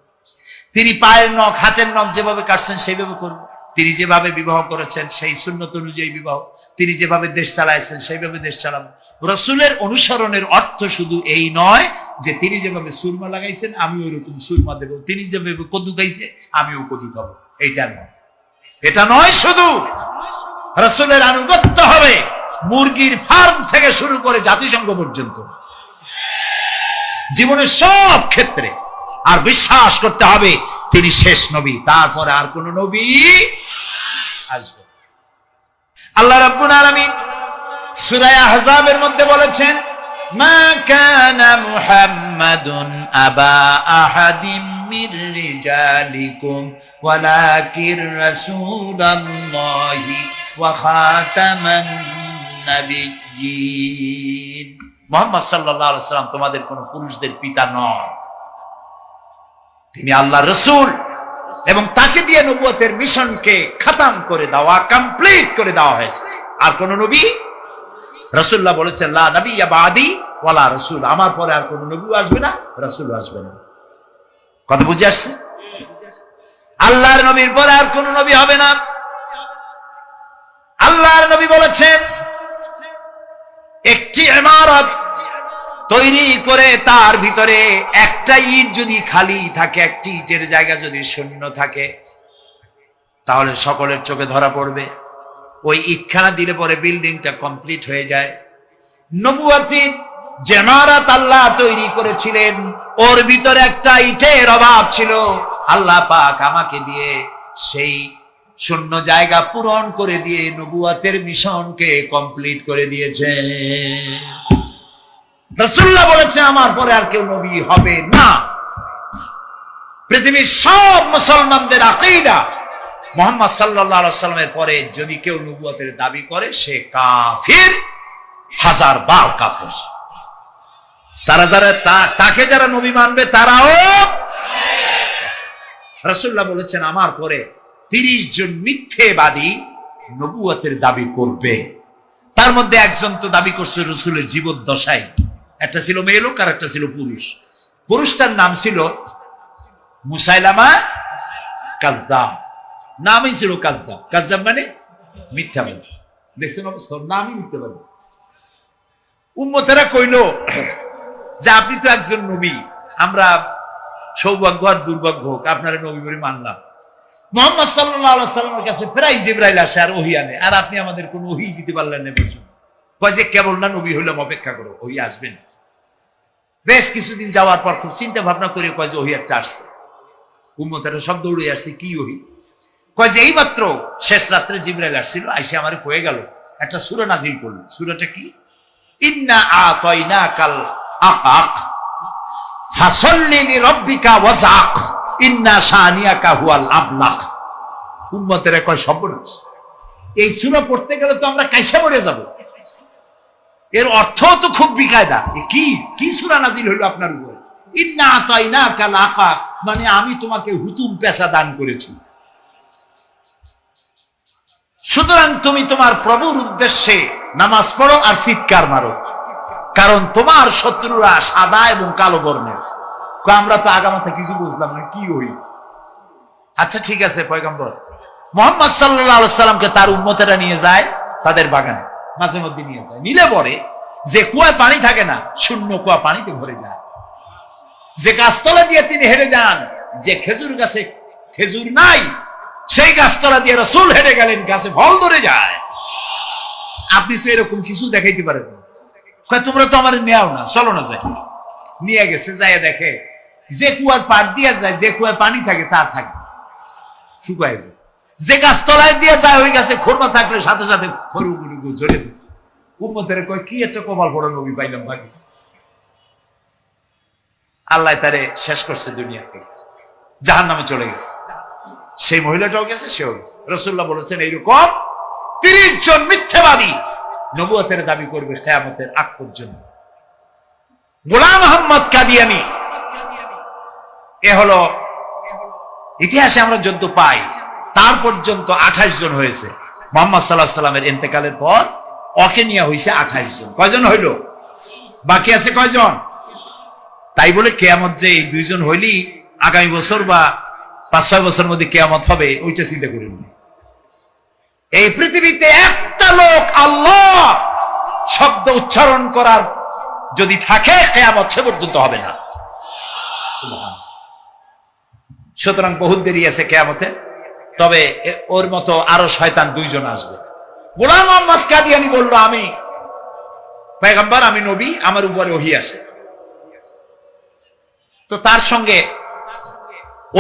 তিনি পায়ের নখ হাতের নখ যেভাবে কাটছেন সেইভাবে করবো, তিনি যেভাবে বিবাহ করেছেন সেই সুন্নত অনুযায়ী বিবাহ, তিনি যেভাবে দেশ চালাইছেন সেইভাবে দেশ চালাবো। রাসূলের অনুসরণের অর্থ শুধু এই নয় যে তিনি যেভাবে সুরমা লাগাইছেন আমি ওইরকম সুরমা দেব, তিনি যেভাবে কদু খাইছে আমিও কদু খাবো, এইটা নয়। এটা নয়, শুধু রাসূলের আনুগত্য হবে মুরগির ফার্ম থেকে শুরু করে জাতিসংঘ পর্যন্ত, জীবনের সব ক্ষেত্রে। আর বিশ্বাস করতে হবে তিনি শেষ নবী, তারপরে আর কোন নবী আসবে। আল্লাহ রাব্বুল আলামিন সূরা আহজাবের মধ্যে বলেছেন, মা কানা মুহাম্মাদুন আবা আহাদিম মির রিজালিকুম ওয়ালাকির রাসূলুল্লাহি ওয়া খাতামান নাবিয়্যিন। মুহাম্মদ সাল্লাল্লাহু আলাইহি ওয়াসাল্লাম তোমাদের কোন পুরুষদের পিতা নন, তিনি আল্লাহর রাসূল এবং তাকে দিয়ে নবুয়তের মিশনকে খতম করে দেওয়া, কমপ্লিট করে দেওয়া হয়েছে। আর কোন নবী? রাসূলুল্লাহ বলেছেন, লা নাবিয়্যা বাদি ওয়ালা রাসূল, আমার পরে আর কোন নবী আসবে না, রাসূল আসবে না। কথা বুঝে আসছে? আল্লাহর নবীর পরে আর কোন নবী হবে না। আল্লাহর নবী বলেছেন, একটি ইমারত তৈরি করে তার ভিতরে একটা ইট যদি খালি থাকে, একটি ইটের জায়গা যদি শূন্য থাকে, তাহলে সকলের চোখে ধরা পড়বে। ওই ইটখানা দিলে পরে বিল্ডিংটা কমপ্লিট হয়ে যায়। নবুয়তের যে ইমারত আল্লাহ তৈরি করেছিলেন, ওর ভিতরে একটা ইটের অভাব ছিল। আল্লাহ পাক আমাকে দিয়ে সেই শূন্য জায়গা পূরণ করে দিয়ে নবুয়তের মিশনকে কমপ্লিট করে দিয়েছে। রাসূলুল্লাহ বলেছে, আমার পরে আর কেউ নবী হবে না। পৃথিবীর সব মুসলমানদের আকীদা, মুহাম্মদ সাল্লাল্লাহু আলাইহি ওয়াসাল্লামের পরে যদি কেউ নবুয়তের দাবি করে সে কাফির, হাজার বার কাফির। তারা যারা তাকে যারা নবী মানবে তারাও। রাসূলুল্লাহ বলেছেন, আমার পরে 30 জন মিথ্যেবাদী নবুয়তের দাবি করবে। তার মধ্যে একজন তো দাবি করছে রাসূলের জীবদ্দশায়, একটা ছিল মেয়ে লোক আর একটা ছিল পুরুষ। পুরুষটার নাম ছিল মুসাইলামা কাযযাব, নামই ছিল কাযযাব। কাযযাব মানে মিথ্যা বলে। দেখছেন অবস্থা, নামই মিথ্যা বলে। উম্মতেরা কইল যে আপনি তো একজন নবী, আমরা সৌভাগ্য আর দুর্ভাগ্য হোক, আপনারা নবী বলে মানলাম। মুহাম্মদ সাল্লাল্লাহু আলাইহি সাল্লামের কাছে প্রায় জিবরাইল আসে আর ওহী আনে, আর আপনি আমাদের কোনো ওহী দিতে পারলেন না পর্যন্ত। কয় যে কেবল না নবী হইলাম, অপেক্ষা করো, ওহী আসবেন। বেশ কিছুদিন যাওয়ার পর খুব চিন্তা ভাবনা করে কয় যে ওহী একটা আসছে। উম্মতেরা সব দৌড়ে আসছে, কি ওহী? কয় যে এইমাত্র শেষ রাত্রে জিবরাইল আসছিল, আইসে আমারে কয়ে গেল একটা সূরা নাজিল করলো। সূরাটা কি? ইন্না আতাইনাকাল আকাক ফাসাল্লি লিরাব্বিকা ওয়াজআক ইন্না শানিয়াকা হুয়াল আবলাক। উম্মতেরা কয় সর্বনাশ, এই সূরা পড়তে গেলে তো আমরা কাইসা মরে যাব। এর অর্থ তো খুব বিকায়দা। কি কি সূরা নাজিল হলো আপনার উপরে? ইন্না আতাইনাকাল আকাক, মানে আমি তোমাকে হুতুম পেশা দান করেছি, সুতরাং তুমি তোমার প্রভুর উদ্দেশ্যে নামাজ পড়ো আর চিৎকার মারো, কারণ তোমার শত্রুরা সাদা এবং কালো বর্ণের। আমরা তো আগামাথা কিছু বুঝলাম না, কি হই? আচ্ছা ঠিক আছে, পয়গম্বর মুহাম্মদ সাল্লাল্লাহু আলাইহি সাল্লামকে তার উম্মতেরা নিয়ে যায় তাদের বাগানে, মাঝে মধ্যে নিয়ে যায়। নিলে পরে যে কুয়ায় পানি থাকে না, শূন্য কুয়া পানিতে ভরে যায়। যে গাছতলা দিয়ে তিনি হেঁটে যান, যে খেজুর গাছে খেজুর নাই, সেই গাছতলা দিয়ে রাসূল হেঁটে গেলেন, গাছে ফল ধরে যায়। আপনি তো এরকম কিছু দেখাইতে পারেন না। তোমরা তো আমার নেও না, চলো না যাই। নিয়ে গেছে, যাই দেখে যে কুয়ার পাড় দিয়ে যায়, যে কুয়ায় পানি থাকে তার থাকে শুকায় যায়। যে গাছতলায় দিয়ে যায়, ওই গাছে খোরমা থাকলে সাথে সাথে খরুগুলো ঝরে যায়। উম্মতের কয় কি একটা কপাল পড়া নবী পাইলাম ভাগে। আল্লাহ তারে শেষ করছে, দুনিয়া থেকে জাহান্নামে চলে গেছে। সেই মহিলাটাও গেছে, সেও গেছে। রাসূলুল্লাহ বলেছেন এইরকম 30 জন মিথ্যাবাদী নবুয়তের দাবি করবে কিয়ামতের আগ পর্যন্ত। গোলাম আহমদ কাদিয়ানী, এ হলো ইতিহাসে আমরা যদ্দ পাই, তার পর্যন্ত 28 জন হয়েছে। মুহাম্মদ সাল্লাল্লাহু আলাইহি সাল্লামের ইন্তেকালের পর ওকে নিয়ে হয়েছে 28 জন। কয়জন হইল? বাকি আছে কয়জন? তাই বলে কিয়ামত যে এই 2 জন হইলি আগামী বছর বা 5-6 বছরের মধ্যে কিয়ামত হবে, ওইটা চিন্তা করেন না। এই পৃথিবীতে একটা লোক আল্লাহ শব্দ উচ্চারণ করার যদি থাকে, কিয়ামত সে পর্যন্ত হবে না। সুতরাং বহুত দেরি আছে কিয়ামতে। তবে ওর মতো আরো শয়তান 2 জন আসবে। গোলাম আহমদ কাদিয়ানী বলল, আমি পয়গম্বর, আমি নবী, আমার উপরে ওহী আসে। তো তার সঙ্গে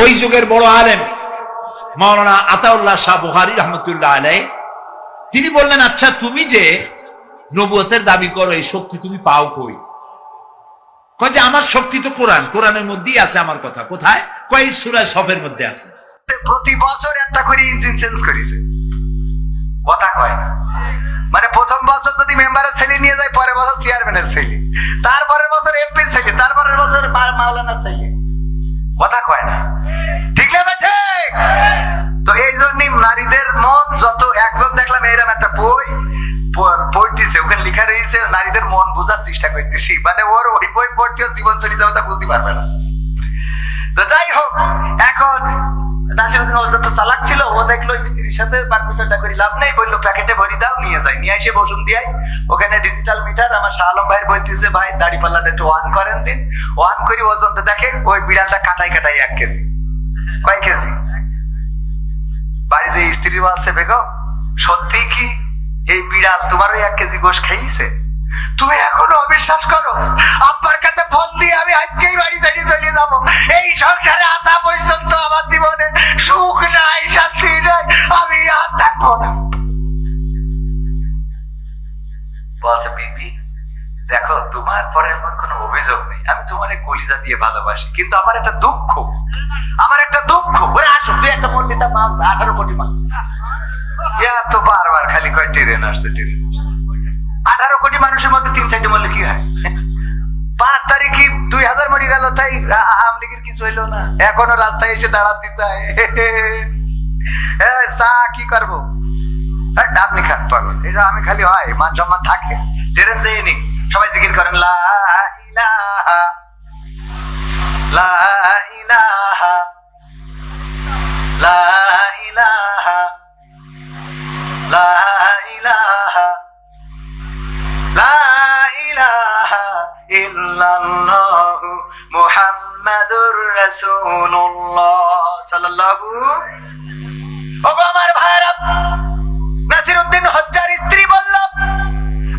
ওই যুগের বড় আলেম মাওলানা আতাউল্লাহ শাহ বুখারী রাহমাতুল্লাহ আলাইহি, তিনি বললেন, আচ্ছা তুমি যে নবুয়তের দাবি করো, এই শক্তি তুমি পাও কই? কয় যে আমার শক্তি তো কোরআন, কোরআনের মধ্যেই আছে আমার কথা। কোথায়? কয় সূরা সফের মধ্যে আছে।
প্রতি বছর একটা করে ইঞ্জিন চেঞ্জ করেছে, কথা কয় না। মানে প্রথম বছর যদি মেম্বারের ছেলে নিয়ে যায়, পরের বছর চেয়ারম্যানের ছেলে, তারপরের বছর এমপি ছেলে, তারপরের বছর মাওলানার ছেলে, কথা কয় না। ঠিক আছে, ঠিক। তো এই জন্যই নারীদের মন যত, একজন দেখলাম এরকম একটা বই পড়তেছে, ওখানে লেখা রয়েছে নারীদের মন বোঝার চেষ্টা করতেছি, মানে ওর ওই বই পড়তেও জীবন চলে যাবে, তা বুঝতে পারবে না। তো যাই হোক, এখন নাসিরউদ্দিন ওর যত চালাক ছিল, ও দেখলো স্ত্রীর সাথে বাকবিতণ্ডা করে লাভ নেই, বললো প্যাকেটে ভরি দাও, নিয়ে যায়। নিয়ে এসে বসুন দিয়ে ওখানে ডিজিটাল মিটার, আমার শাহ আলম ভাইয়ের বলতেছে, ভাই দাড়ি পাল্লাটা একটু অন করেন দিন। অন করি ওজনটা দেখে, ওই বিড়ালটা কাটাই কাটাই 1 কেজি। কয় কেজি? বাড়ি যে স্ত্রী বলছে, বেগম সত্যি কি এই বিড়াল তোমার ওই 1 কেজি গোশ খাইছে? তুমি এখনো অবিশ্বাস করো? আব্বার কাছে ফোন দিয়ে আমি আজকেই বাড়ি চালিয়ে চলে যাবো। এই সংসারে আসা পর্যন্ত আমার জীবনে সুখ নাই, শান্তি নাই, আমি আর থাকবো না। বলছে, বিবি দেখো, তোমার পরে আমার কোনো অভিযোগ নেই, আমি তোমার কলিজা দিয়ে ভালোবাসি, কিন্তু আমার একটা দুঃখ, ওরে আসো, তুই একটা বললি তা 18 কোটি মা, এত বারবার খালি কয় ট্রেন আসছে, ট্রেন আসছে। 18 কোটি মানুষের মধ্যে 3-4টি মরলে কি হয়? 5 তারিখে 2000 মরে গেল, তাই আওয়ামী লীগের কিছু হইলো না, এখনো রাস্তায় এসে দাঁড়াতে চায়। চা কি করবো, আপনি খান পাগল। এটা আমি খালি হয় মান সম্মান থাকে, ট্রেন যেয়ে নি সবাই জিকির করেন, লা ইলাহা লা ইলাহা লা ইলাহা লা ইলাহা লা ইলাহা ইল্লাল্লাহু মুহাম্মাদুর রাসূলুল্লাহ সাল্লাল্লাহু। ওগো আমার ভাইরা, নাসিরউদ্দিন হজ্জার স্ত্রী বলল,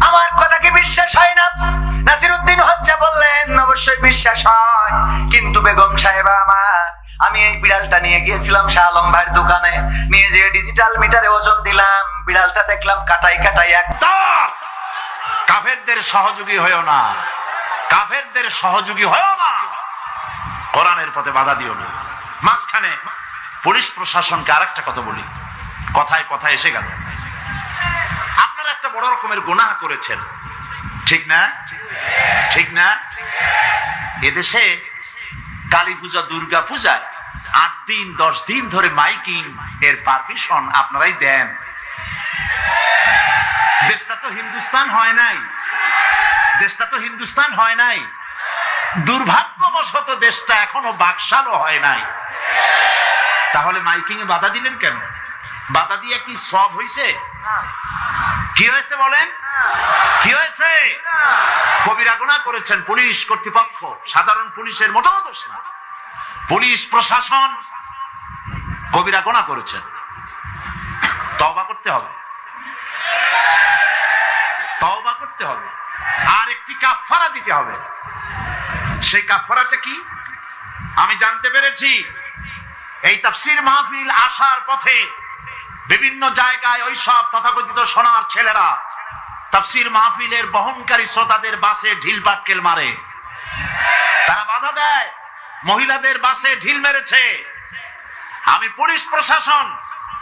আমার কথা কি বিশ্বাস হয় না? নাসিরউদ্দিন হজ্জা বললেন, অবশ্যই বিশ্বাস হয়, কিন্তু বেগম সাহেবা আমার, আমি এই বিড়ালটা নিয়ে গিয়েছিলাম শাহ আলম ভাইয়ের দোকানে, নিয়ে যেয়ে ডিজিটাল মিটারে ওজন দিলাম, বিড়ালটা দেখলাম কাটাই কাটাই এক।
কাফেরদের সহযোগী হয়েও না, কাফেরদের সহযোগী হয়েও না, কোরআনের পথে বাধা দিও না। মাঝখানে পুলিশ প্রশাসনকে আরেকটা কথা বলি, কথায় কথা এসে গেল। আপনারা একটা বড় রকমের গুনাহ করেছেন, ঠিক না? ঠিক না? এদেশে কালী পূজা, দুর্গা পূজায় 8 দিন 10 দিন ধরে মাইকিং এর পারমিশন আপনারাই দেন। দেশটা তো হিন্দুস্তান হয় নাই, দেশটা তো হিন্দুস্তান হয় নাই। দুর্ভাগ্যবশত দেশটা এখনো বাকশালও হয় নাই। তাহলে মাইকিং এ বাধা দিলেন কেন? বাধা দিয়ে কি সব হইছে? কি হয়েছে বলেন? কি হয়েছে? কবিরা গুনাহ করেছেন পুলিশ কর্তৃপক্ষ, সাধারণ পুলিশের মোটেও দোষ না। পুলিশ প্রশাসন কবিরা গুনাহ করেছেন, তওবা করতে হবে, তওবা করতে হবে, আর একটি কাফারা দিতে হবে। সেই কাফারাটা কি? আমি জানতে পেরেছি এই তাফসীর মাহফিল আসার পথে বিভিন্ন জায়গায় ওই সব তথাকথিত সোনার ছেলেরা তাফসীর মাহফিলের বহনকারী শ্রোতাদের বাসে ঢিল পাটকেল মারে, তারা বাধা দেয়, মহিলাদের বাসে ঢিল মেরেছে। আমি পুলিশ প্রশাসন,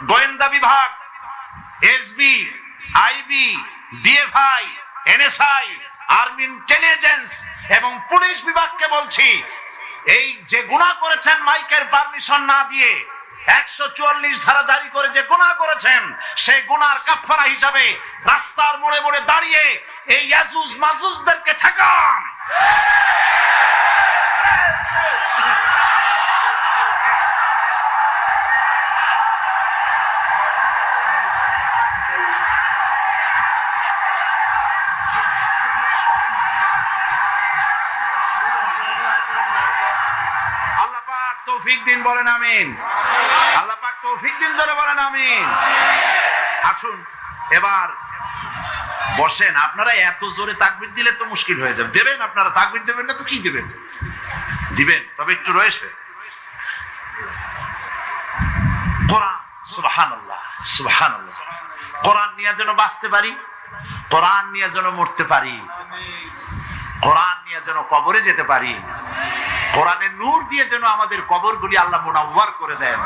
গোয়েন্দা বিভাগ, SB, IB, DFI, NSI, army intelligence এবং পুলিশ বিভাগকে বলছি, এই যে গুনাহ করেছেন মাইকের পারমিশন না দিয়ে 144 ধারা জারি করে যে গুনাহ করেছেন, সেই গুনার কাফারা হিসাবে রাস্তার মোড়ে মোড়ে দাঁড়িয়ে এই ইয়াজুজ মাজুজদেরকে ঠেকান। আল্লাহ পাক তৌফিক দিন, বলেন আমিন। আল্লাহ পাক তৌফিক দিন, জোরে বলেন আমিন। আসুন এবার বসেন। আপনারা এত জোরে তাকবীর দিলে তো মুশকিল হয়ে যাবে। দেবেন আপনারা তাকবীর, দেবেন না তো কি দেবেন? দিবেন, তবে একটু রয়েছে। কোরআন, সুবহানাল্লাহ সুবহানাল্লাহ। কোরআন নিয়ে যেন বাঁচতে পারি, কোরআন নিয়ে যেন মরতে পারি, কোরআন নিয়ে যেন কবরে যেতে পারি, কোরআনের নূর দিয়ে যেন আমাদের কবরগুলি আল্লাহ মুনাওয়ার করে দেন,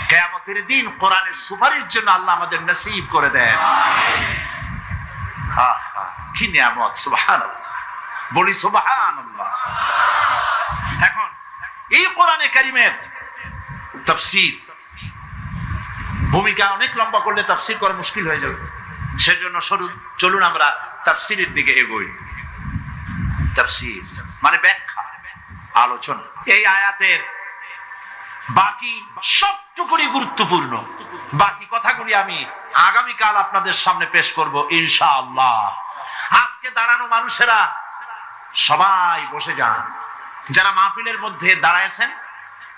কিয়ামতের দিন কোরআনের সুপারিশ জন্য আল্লাহ আমাদের নসিব করে দেন। কি নিয়ামত, সুবহানাল্লাহ, বলি সুবহানাল্লাহ। এখন এই কোরআনে কারীমের তাফসীর ভূমিকা অনেক লম্বা করলে তাফসীর করা মুশকিল হয়ে যাবে। সেজন্য চলুন আমরা তাফসীরের দিকে এগোই। তাফসীর মানে ব্যাখ্যা, আলোচনা। এই আয়াতের বাকি সবটুকুই গুরুত্বপূর্ণ। বাকি কথাগুলি আমি আগামীকাল আপনাদের সামনে পেশ করব ইনশাআল্লাহ। আজকে দাঁড়ানো মানুষেরা সবাই বসে যান। যারা মাহফিলের মধ্যে দাঁড়ায়ছেন,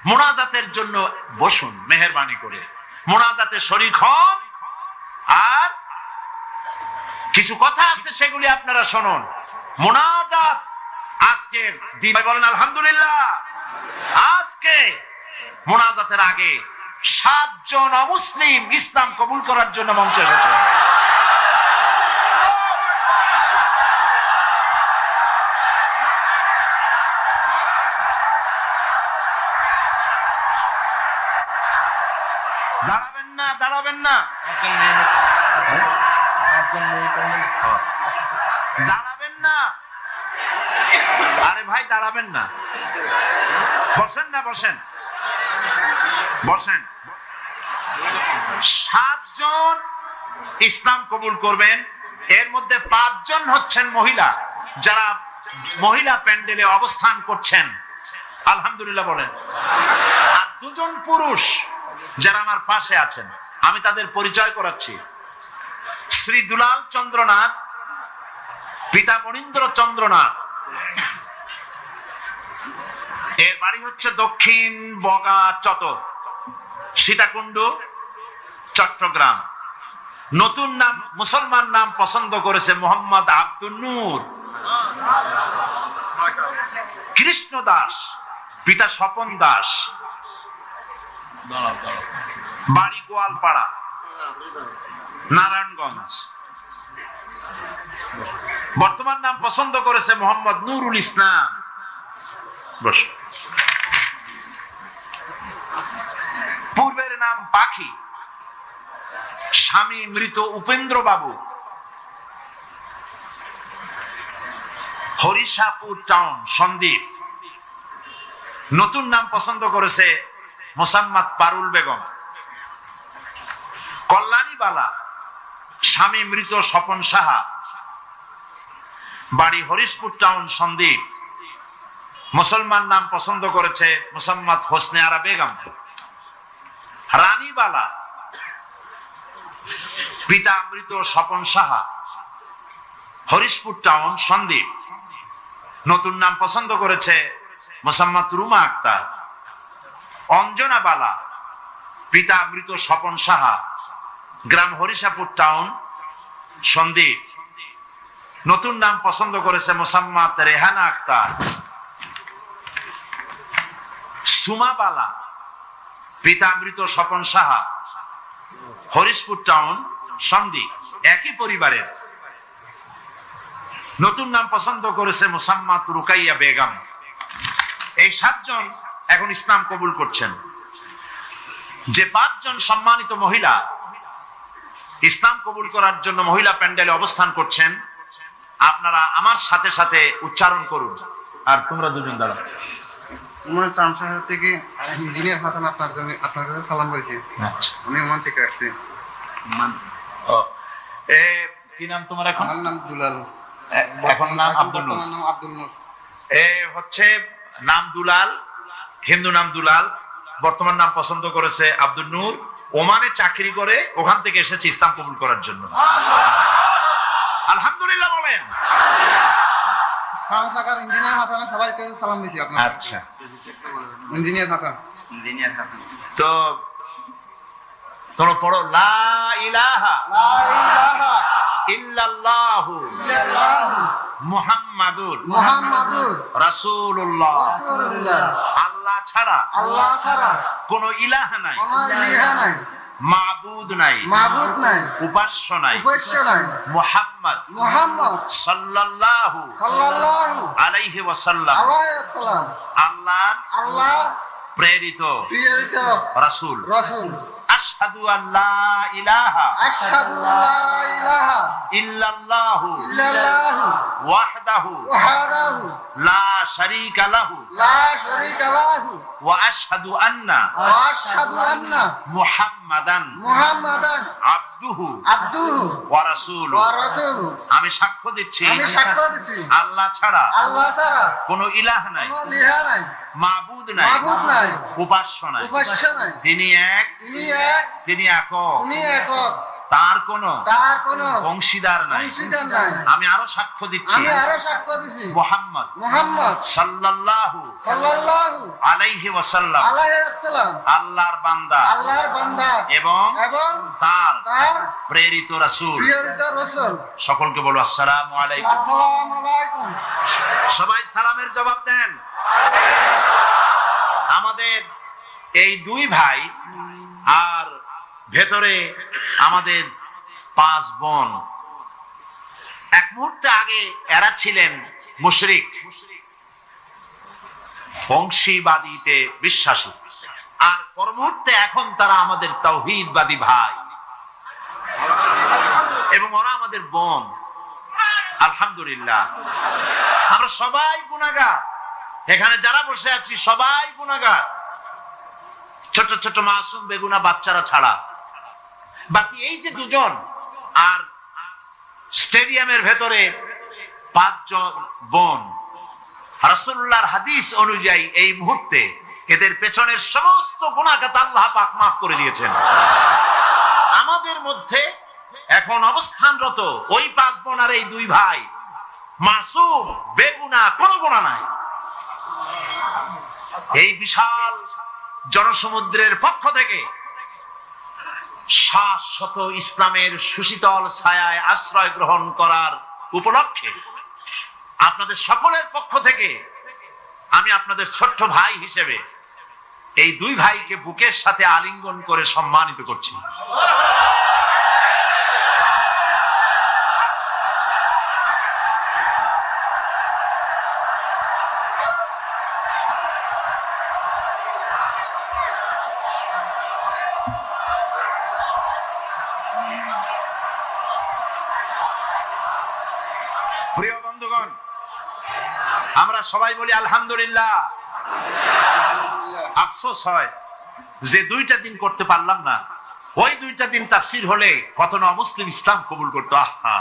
মুনাজাতের জন্য বসুন, মেহেরবানি করে মুনাজাতে শরীক হন। আর কিছু কথা আছে সেগুলি আপনারা শুনুন। মুনাজাত আজকে দিন, বলেন আলহামদুলিল্লাহ। আজকে মুনাজাতের আগে 7 জন অমুসলিম ইসলাম কবুল করার জন্য মঞ্চে এসেছে। দাঁড়াবেন না, দাঁড়াবেন না, দাঁড়াবেন না। আরে ভাই দাঁড়াবেন না, বসেন না, বসেন বসেন। 7 জন ইসলাম কবুল করবেন, এর মধ্যে 5 জন হচ্ছেন মহিলা, যারা মহিলা প্যান্ডেলে অবস্থান করছেন, আলহামদুলিল্লাহ বলেন। আর 2 জন পুরুষ যারা আমার পাশে আছেন, আমি তাদের পরিচয় করাচ্ছি। শ্রী দুলাল চন্দ্রনাথ, পিতা মনীন্দ্র চন্দ্রনাথ, এর বাড়ি হচ্ছে দক্ষিণ বগা চত্বর, সীতাকুণ্ড, চট্টগ্রাম। নতুন নাম, মুসলমান নাম পছন্দ করেছে মোহাম্মদ আব্দুল নূর। কৃষ্ণ দাস, পিতা স্বপন দাস, বাড়ি গোয়ালপাড়া, নারায়ণগঞ্জ। বর্তমান নাম পছন্দ করেছে মোহাম্মদ নুরুল ইসলাম। বস। পূর্বের নাম পাখি, স্বামী মৃত উপেন্দ্র বাবু, হরিশাপুর টাউন, সন্দ্বীপ। নতুন নাম পছন্দ করেছে মোসাম্মদ পারুল বেগম। কল্যাণী বালা, স্বামী মৃত স্বপন সাহা, বাড়ি হরিশপুর টাউন, সন্দ্বীপ। মুসলমান নাম পছন্দ করেছে মোসাম্মদ হোসনে আরা বেগম। রানীবালা, পিতা মৃত স্বপন সাহা, হরিশপুর টাউন, সন্দ্বীপ। নতুন নাম পছন্দ করেছে মোসাম্মদ রুমা আক্তার। অঞ্জনা বালা, পিতা মৃত স্বপন সাহা, গ্রাম হরিশাপুর টাউন, সন্দ্বীপ। নতুন নাম পছন্দ করেছে মোসাম্মদ রেহানা আক্তার। সুমা বালা, পিতা মৃত স্বপন সাহা, হরিশপুর টাউন, সন্দ্বীপ, একই পরিবারের। নতুন নাম পছন্দ করেছে মোসাম্মদ রুকাইয়া বেগম। এই 7 জন এখন ইসলাম কবুল করছেন। যে 5 জন সম্মানিত মহিলা ইসলাম কবুল করার জন্য মহিলা প্যান্ডেলে অবস্থান করছেন, আপনারা আমার সাথে সাথে উচ্চারণ করুন। আর তোমরা দুজন দাঁড়াও।
ওমান চামশাহার থেকে ইঞ্জিনিয়ার হাসান আপনার কাছে সালাম বলছি।
আচ্ছা,
আমি ওমান থেকে আসছি।
কি নাম তোমার এখন?
আমার নাম দুলাল।
এখন নাম আব্দুল নূর।
নাম আব্দুল নূর।
হচ্ছে নাম দুলাল, হিন্দু নাম দুলাল, বর্তমান নাম পছন্দ করেছে আব্দুল নূর। ওমানে চাকরি করে, ওখান থেকে এসেছে ইসলাম কবুল করার জন্য। আলহামদুলিল্লাহ বলেন।
চামশাহার ইঞ্জিনিয়ার হাসান সবাইকে সালাম দিছি আপনার।
আচ্ছা,
ইঞ্জিনিয়ার হাসান।
তো তোমরা পড়ো লা ইলাহা
লা ইলাহা
ইল্লাল্লাহু
ইল্লাল্লাহু
মুহাম্মাদুর
মুহাম্মাদুর
রাসূলুল্লাহ।
রাসূলুল্লাহ।
আল্লাহ ছাড়া
আল্লাহ ছাড়া
কোনো ইলাহা নাই,
কোনো ইলাহা নাই,
মাবুদ নাই,
মাবুদ নাই,
উপাস্য নাই,
উপাস্য নাই,
মুহাম্মদ
মুহাম্মদ
সাল্লাল্লাহু
সাল্লাল্লাহু
আলাইহি ওয়াসাল্লাম
আলাইহি ওয়াসাল্লাম
আল্লাহর
আল্লাহ
প্রেরিত
প্রেরিত
রাসূল।
রাসূল।
আশহাদু আল্লা ইলাহা
আশহাদু লা ইলাহা
ইল্লাল্লাহু
ইল্লাল্লাহু
ওয়াহদাহু
ওয়াহদাহু
লা শারীকা লাহু
লা শারীকা লাহু
ওয়া আশহাদু আন্না
ওয়া আশহাদু আন্না
মুহাম্মাদান
মুহাম্মাদান
আবদুহু
আবদুহু
ওয়া রাসূলুহু।
ওয়া রাসূলুহু।
আমি সাক্ষ্য দিচ্ছি
আমি সাক্ষ্য দিচ্ছি
আল্লাহ ছাড়া
আল্লাহ ছাড়া
কোনো ইলাহ নাই,
কোনো ইলাহা নাই,
মাবুদ নাই,
মাবুদ নাই,
উপাস্য নাই।
উপাস্য নাই।
তিনি এক,
তিনি এক,
তিনি একক,
তিনি একক,
তার কোনো
তার কোনো
অংশীদার নাই।
অংশীদার নাই।
আমি আরো সাক্ষ্য দিচ্ছি
আমি আরো সাক্ষ্য দিছি
মুহাম্মদ
মুহাম্মদ
সাল্লাল্লাহু
সাল্লাল্লাহু
আলাইহি ওয়াসাল্লাম
আলাইহি ওয়াসাল্লাম
আল্লাহর বান্দা
আল্লাহর বান্দা
এবং
এবং
তার
তার
প্রেরিত রাসূল।
প্রিয়রিত রাসূল।
সকলকে বলো আসসালামু আলাইকুম।
আসসালামু আলাইকুম।
সবাই সালামের জবাব দেন। আমাদের এই 2 ভাই আর ভেতরে আমাদের 5 বোন। এক মুহূর্তে আগে এরা ছিলেন মুশরিক, বংশীবাদীতে বিশ্বাসী, আর পর মুহূর্তে এখন তারা আমাদের তাওহীদবাদী ভাই এবং ওরা আমাদের বোন। আলহামদুলিল্লাহ, আমরা সবাই গুনাহগার। এখানে যারা বসে আছি সবাই গুনাহগার, ছোট ছোট মাসুম বেগুনা বাচ্চারা ছাড়া। বাকি এই যে 2 জন আর স্টেডিয়ামের ভেতরে 5 জন বোন, রাসূলুল্লাহর হাদিস অনুযায়ী এই মুহূর্তে এদের পেছনের সমস্ত গুনাহগার আল্লাহ পাক মাফ করে দিয়েছেন। আমাদের মধ্যে এখন অবস্থানরত ওই 5 বোন আর এই 2 ভাই মাসুম, বেগুনা, কোনো গুনাহ নাই। এই বিশাল জনসমুদ্রের পক্ষ থেকে শাশ্বত ইসলামের সুশীতল ছায়ায় আশ্রয় গ্রহণ করার উপলক্ষে আপনাদের সকলের পক্ষ থেকে আমি আপনাদের ছোট্ট ভাই হিসেবে এই দুই ভাইকে বুকের সাথে আলিঙ্গন করে সম্মানিত করছি। প্রিয় বন্ধুগণ, আমরা সবাই বলি আলহামদুলিল্লাহ। আফসোস হয় যে 2টা দিন করতে পারলাম না। ওই 2টা দিন তাফসীর হলে কত না মুসলিম ইসলাম কবুল করতো। আহা,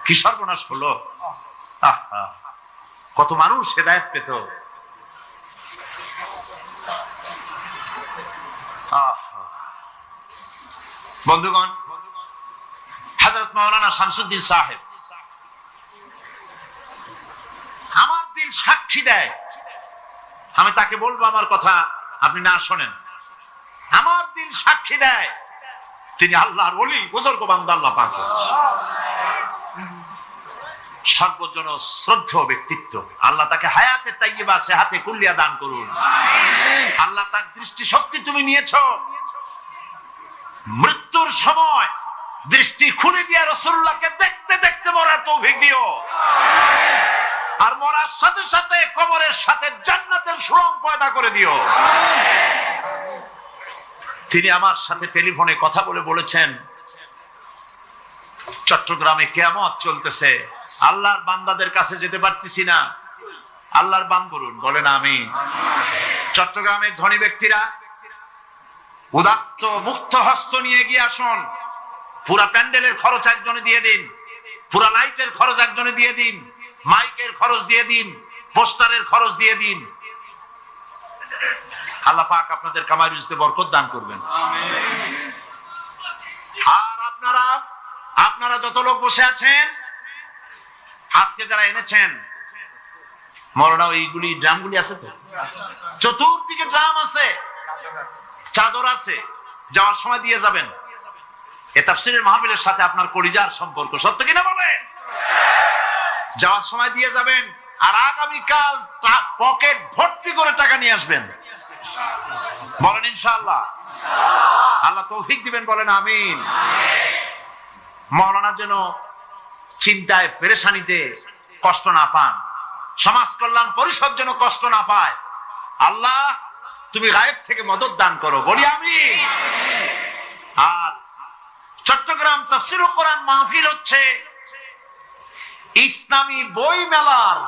কি সর্বনাশ হলো! আহা, কত মানুষ হেদায়েত পেত। বন্ধুগণ, হযরত মাওলানা শামসুদ্দিন সাহেব আমার দিল সাক্ষী দেয়। আমি তাকে বলবো আমার কথা আপনি না শোনেন। আমার দিল সাক্ষী দেয় তিনি আল্লাহর ওলি, বুজুর্গ বান্দা আল্লাহ পাক, সর্বজন শ্রদ্ধেয় ব্যক্তিত্ব। আল্লাহ তাকে হায়াতে তাইয়্যিবা সেহাতে কুল্লিয়া দান করুন। আল্লাহ তার দৃষ্টি শক্তি তুমি নিয়েছো, মৃত্যুর সময় দৃষ্টি খুলে দিয়ে রাসূলুল্লাহকে দেখতে দেখতে মরার তৌফিক দিও। আর মরার সাথে সাথে কবরের সাথে জান্নাতের সুরঙ্গ পয়দা করে দিও। তিনি আমার সাথে টেলিফোনে কথা বলে বলেছেন, চট্টগ্রামে কিয়ামত চলতেছে, আল্লাহর বান্দাদের কাছে যেতে পারতেছি না। আল্লাহর বান্দা বলুন, বলেন আমিন। চট্টগ্রামের ধনী ব্যক্তিরা উদাত্ত মুক্ত হস্ত নিয়ে গিয়ে আসুন। পুরা প্যান্ডেলের খরচ একজনে দিয়ে দিন, পুরা লাইটের খরচ একজনে দিয়ে দিন, মাইকের খরচ দিয়ে দিন, পোস্টারের খরচ দিয়ে দিন। আল্লাহ পাক আপনাদের কামাই রুজিতে বরকত দান করবেন। আর আপনারা যত লোক বসে আছেন, আজকে যারা এনেছেন মরনা, এইগুলি ড্রামগুলি আছে তো, চতুর্দিকে ড্রাম আছে, চাদর আছে, যাওয়ার সময় দিয়ে যাবেন। এ তাফসীরের মাহফিলের সাথে আপনার কলিজার সম্পর্ক, সত্য কিনা বলেন? যাওয়ার সময় দিয়ে যাবেন, আর আগামীকাল পকেট ভর্তি করে টাকা নিয়ে আসবেন। বলেন ইনশাআল্লাহ। আল্লাহ তৌফিক দিবেন, বলেন আমিন। মাওলানা যেন চিন্তায় পেরেশানিতে কষ্ট না পান, সমাজ কল্যাণ পরিষদ যেন কষ্ট না পায়। আল্লাহ তুমি গায়েব থেকে মদদ দান করো, বলি আমিন। আর চট্টগ্রাম তাফসীরুল কোরআন মাহফিল হচ্ছে ইসলামী বই মেলার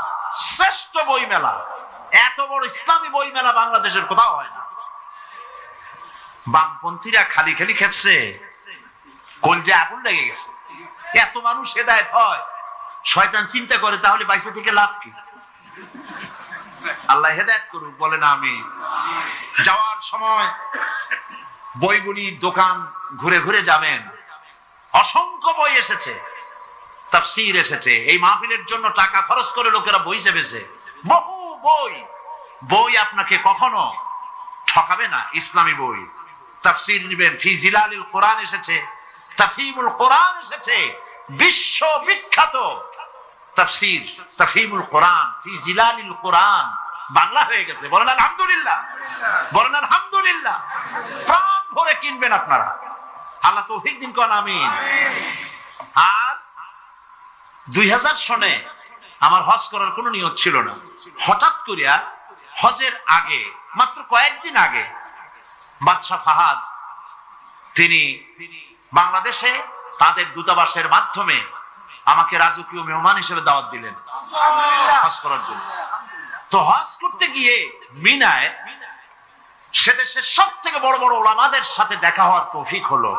শ্রেষ্ঠ বই মেলা। এত বড় ইসলামী বই মেলা বাংলাদেশের কোথাও হয় না। বামপন্থীরা খালি খালি খেপছে, কলজে আগুন লেগে গেছে। এত মানুষ হেদায়েত হয়, শয়তান চিন্তা করে তাহলে বাইসে থেকে লাভ কি? আল্লাহ হেদায়েত করুক, বলেন আমিন। যাওয়ার সময় বইগুলি দোকান ঘুরে ঘুরে যাবেন। অসংখ্য বই এসেছে, তাফসীর এসেছে। এই মাহফিলের জন্য টাকা খরচ করে লোকেরা বই চেপেছে, বহু বই। বই আপনাকে কখনো ঠকাবে না। ইসলামী বই তাফসীর নেবেন, ফি জিলালিল কোরআন এসেছে, তাফহিমুল কোরআন এসেছে, বিশ্ব বিখ্যাত তাফসীর তাফহিমুল কোরআন ফি জিলালিল কোরআন বাংলা হয়ে গেছে। বলেন আলহামদুলিল্লাহ, বলেন আলহামদুলিল্লাহ। প্রাণ ভরে কিনবেন আপনারা। আল্লাহ তৌফিক দিন, কোন আমিন। আর 2000 সনে আমার হজ করার কোনো নিয়ত ছিল না। হঠাৎ করিয়া হজের আগে, মাত্র কয়েকদিন আগে, বাদশাহ ফাহাদ তিনি বাংলাদেশে তাদের দূতাবাসের মাধ্যমে আমাকে রাজকীয় মেহমান হিসেবে দাওয়াত দিলেন হজ করার জন্য। তো হজ করতে গিয়ে মিনায় সে দেশের সব থেকে বড় বড় ওলামাদের সাথে দেখা হওয়ার তৌফিক হলো।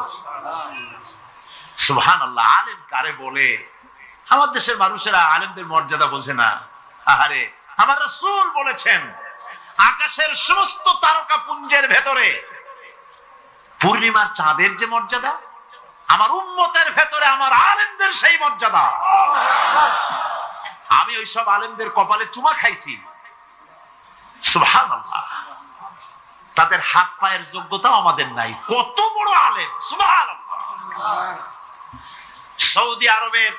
সুবহানাল্লাহ। আলেম কারে বলে? আমার দেশের মানুষেরা আলেমদের মর্যাদা বোঝে না। আহারে, আমার রাসূল বলেছেন, আকাশের সমস্ত তারকা পুঞ্জের ভেতরে পূর্ণিমার চাঁদের যে মর্যাদা, আমার উম্মতের ভেতরে আমার আলেমদের সেই মর্যাদা। আমি ওইসব আলেমদের কপালে চুমা খাইছি, সুবহানাল্লাহ। তাদের হাত পায়ের যোগ্যতাও আমাদের নাই, কত বড় আলেম। সুবহানাল্লাহ। সৌদি আরবের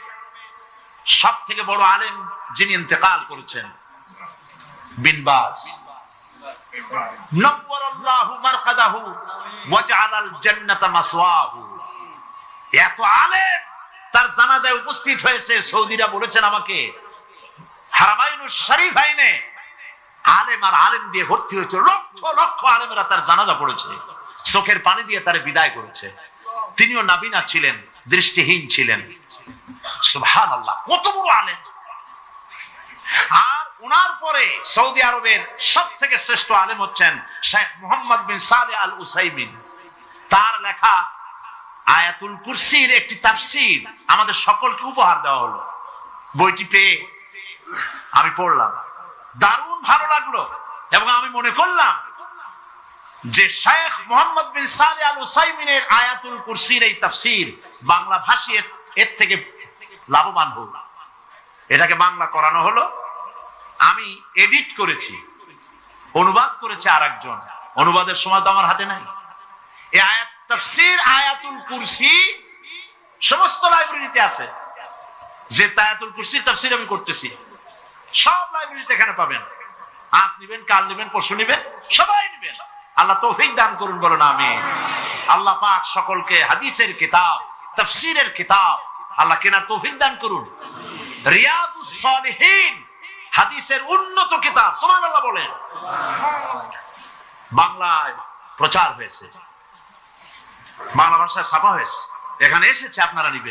সব থেকে বড় আলেম যিনি ইন্তেকাল করেছেন, বিন বাজ, নব্বরাল্লাহু মারকাদাহু ওয়া জাআলাল জান্নাতা মাসওয়াহু। এত আলেম তার জানাজায় উপস্থিত হয়েছে। সৌদিরা বলেছেন আমাকে, হারামাইনুশ শরীফাইনে আলেম আর আলেম দিয়ে ভর্তি হয়েছে, লক্ষ লক্ষ আলেমেরা তার জানাজা পড়েছে, চোখের পানি দিয়ে তার বিদায় করেছে। তিনিও নাবিনা ছিলেন, দৃষ্টিহীন ছিলেন। সুবহানাল্লাহ, কত বড় আলেম। আর ওনার পরে সৌদি আরবের সব থেকে শ্রেষ্ঠ আলেম হচ্ছেন শেখ মুহাম্মদ বিন সালেহ আল উসাইমিন। তার লেখা আয়াতুল কুরসির একটি তাফসীর আমাদের সকলকে উপহার দেওয়া হলো। বইটি পেয়ে আমি পড়লাম, দারুণ ভালো লাগলো, এবং আমি মনে করলাম যে শেখ মুহাম্মদ বিন সালেহ আল উসাইমিনের আয়াতুল কুরসির এই তাফসীর বাংলা ভাষী এর থেকে লাভবান হল। এটাকে বাংলা করানো হলো, আমি এডিট করেছি, অনুবাদ করেছে আরেকজন। অনুবাদের সময় তো আমার হাতে নাই। এই আয়াত তাফসীর আয়াতুল কুরসি সমস্ত লাইব্রেরিতে আছে। যে আয়াতুল কুরসি তাফসীর আমি করতেছি, সব লাইব্রেরিতে এখানে পাবেন। আজ নিবেন, কাল নিবেন, পরশু নিবেন, সবাই নিবেন। আল্লাহ তৌফিক দান করুন, বলো না আমিন। আল্লাহ পাক সকলকে হাদিসের কিতাব, তাফসীরের কিতাব আল্লাহ কেনার তৌফিক দান করুন। রিয়াদুস সালিহিন হাদিসের উন্নত কিতাব, সুবহানাল্লাহ বলেন, বাংলায় প্রচার হয়েছে, বাংলা ভাষায় ছাপা হয়েছে, এখানে এসেছে, আপনারা নিবেন।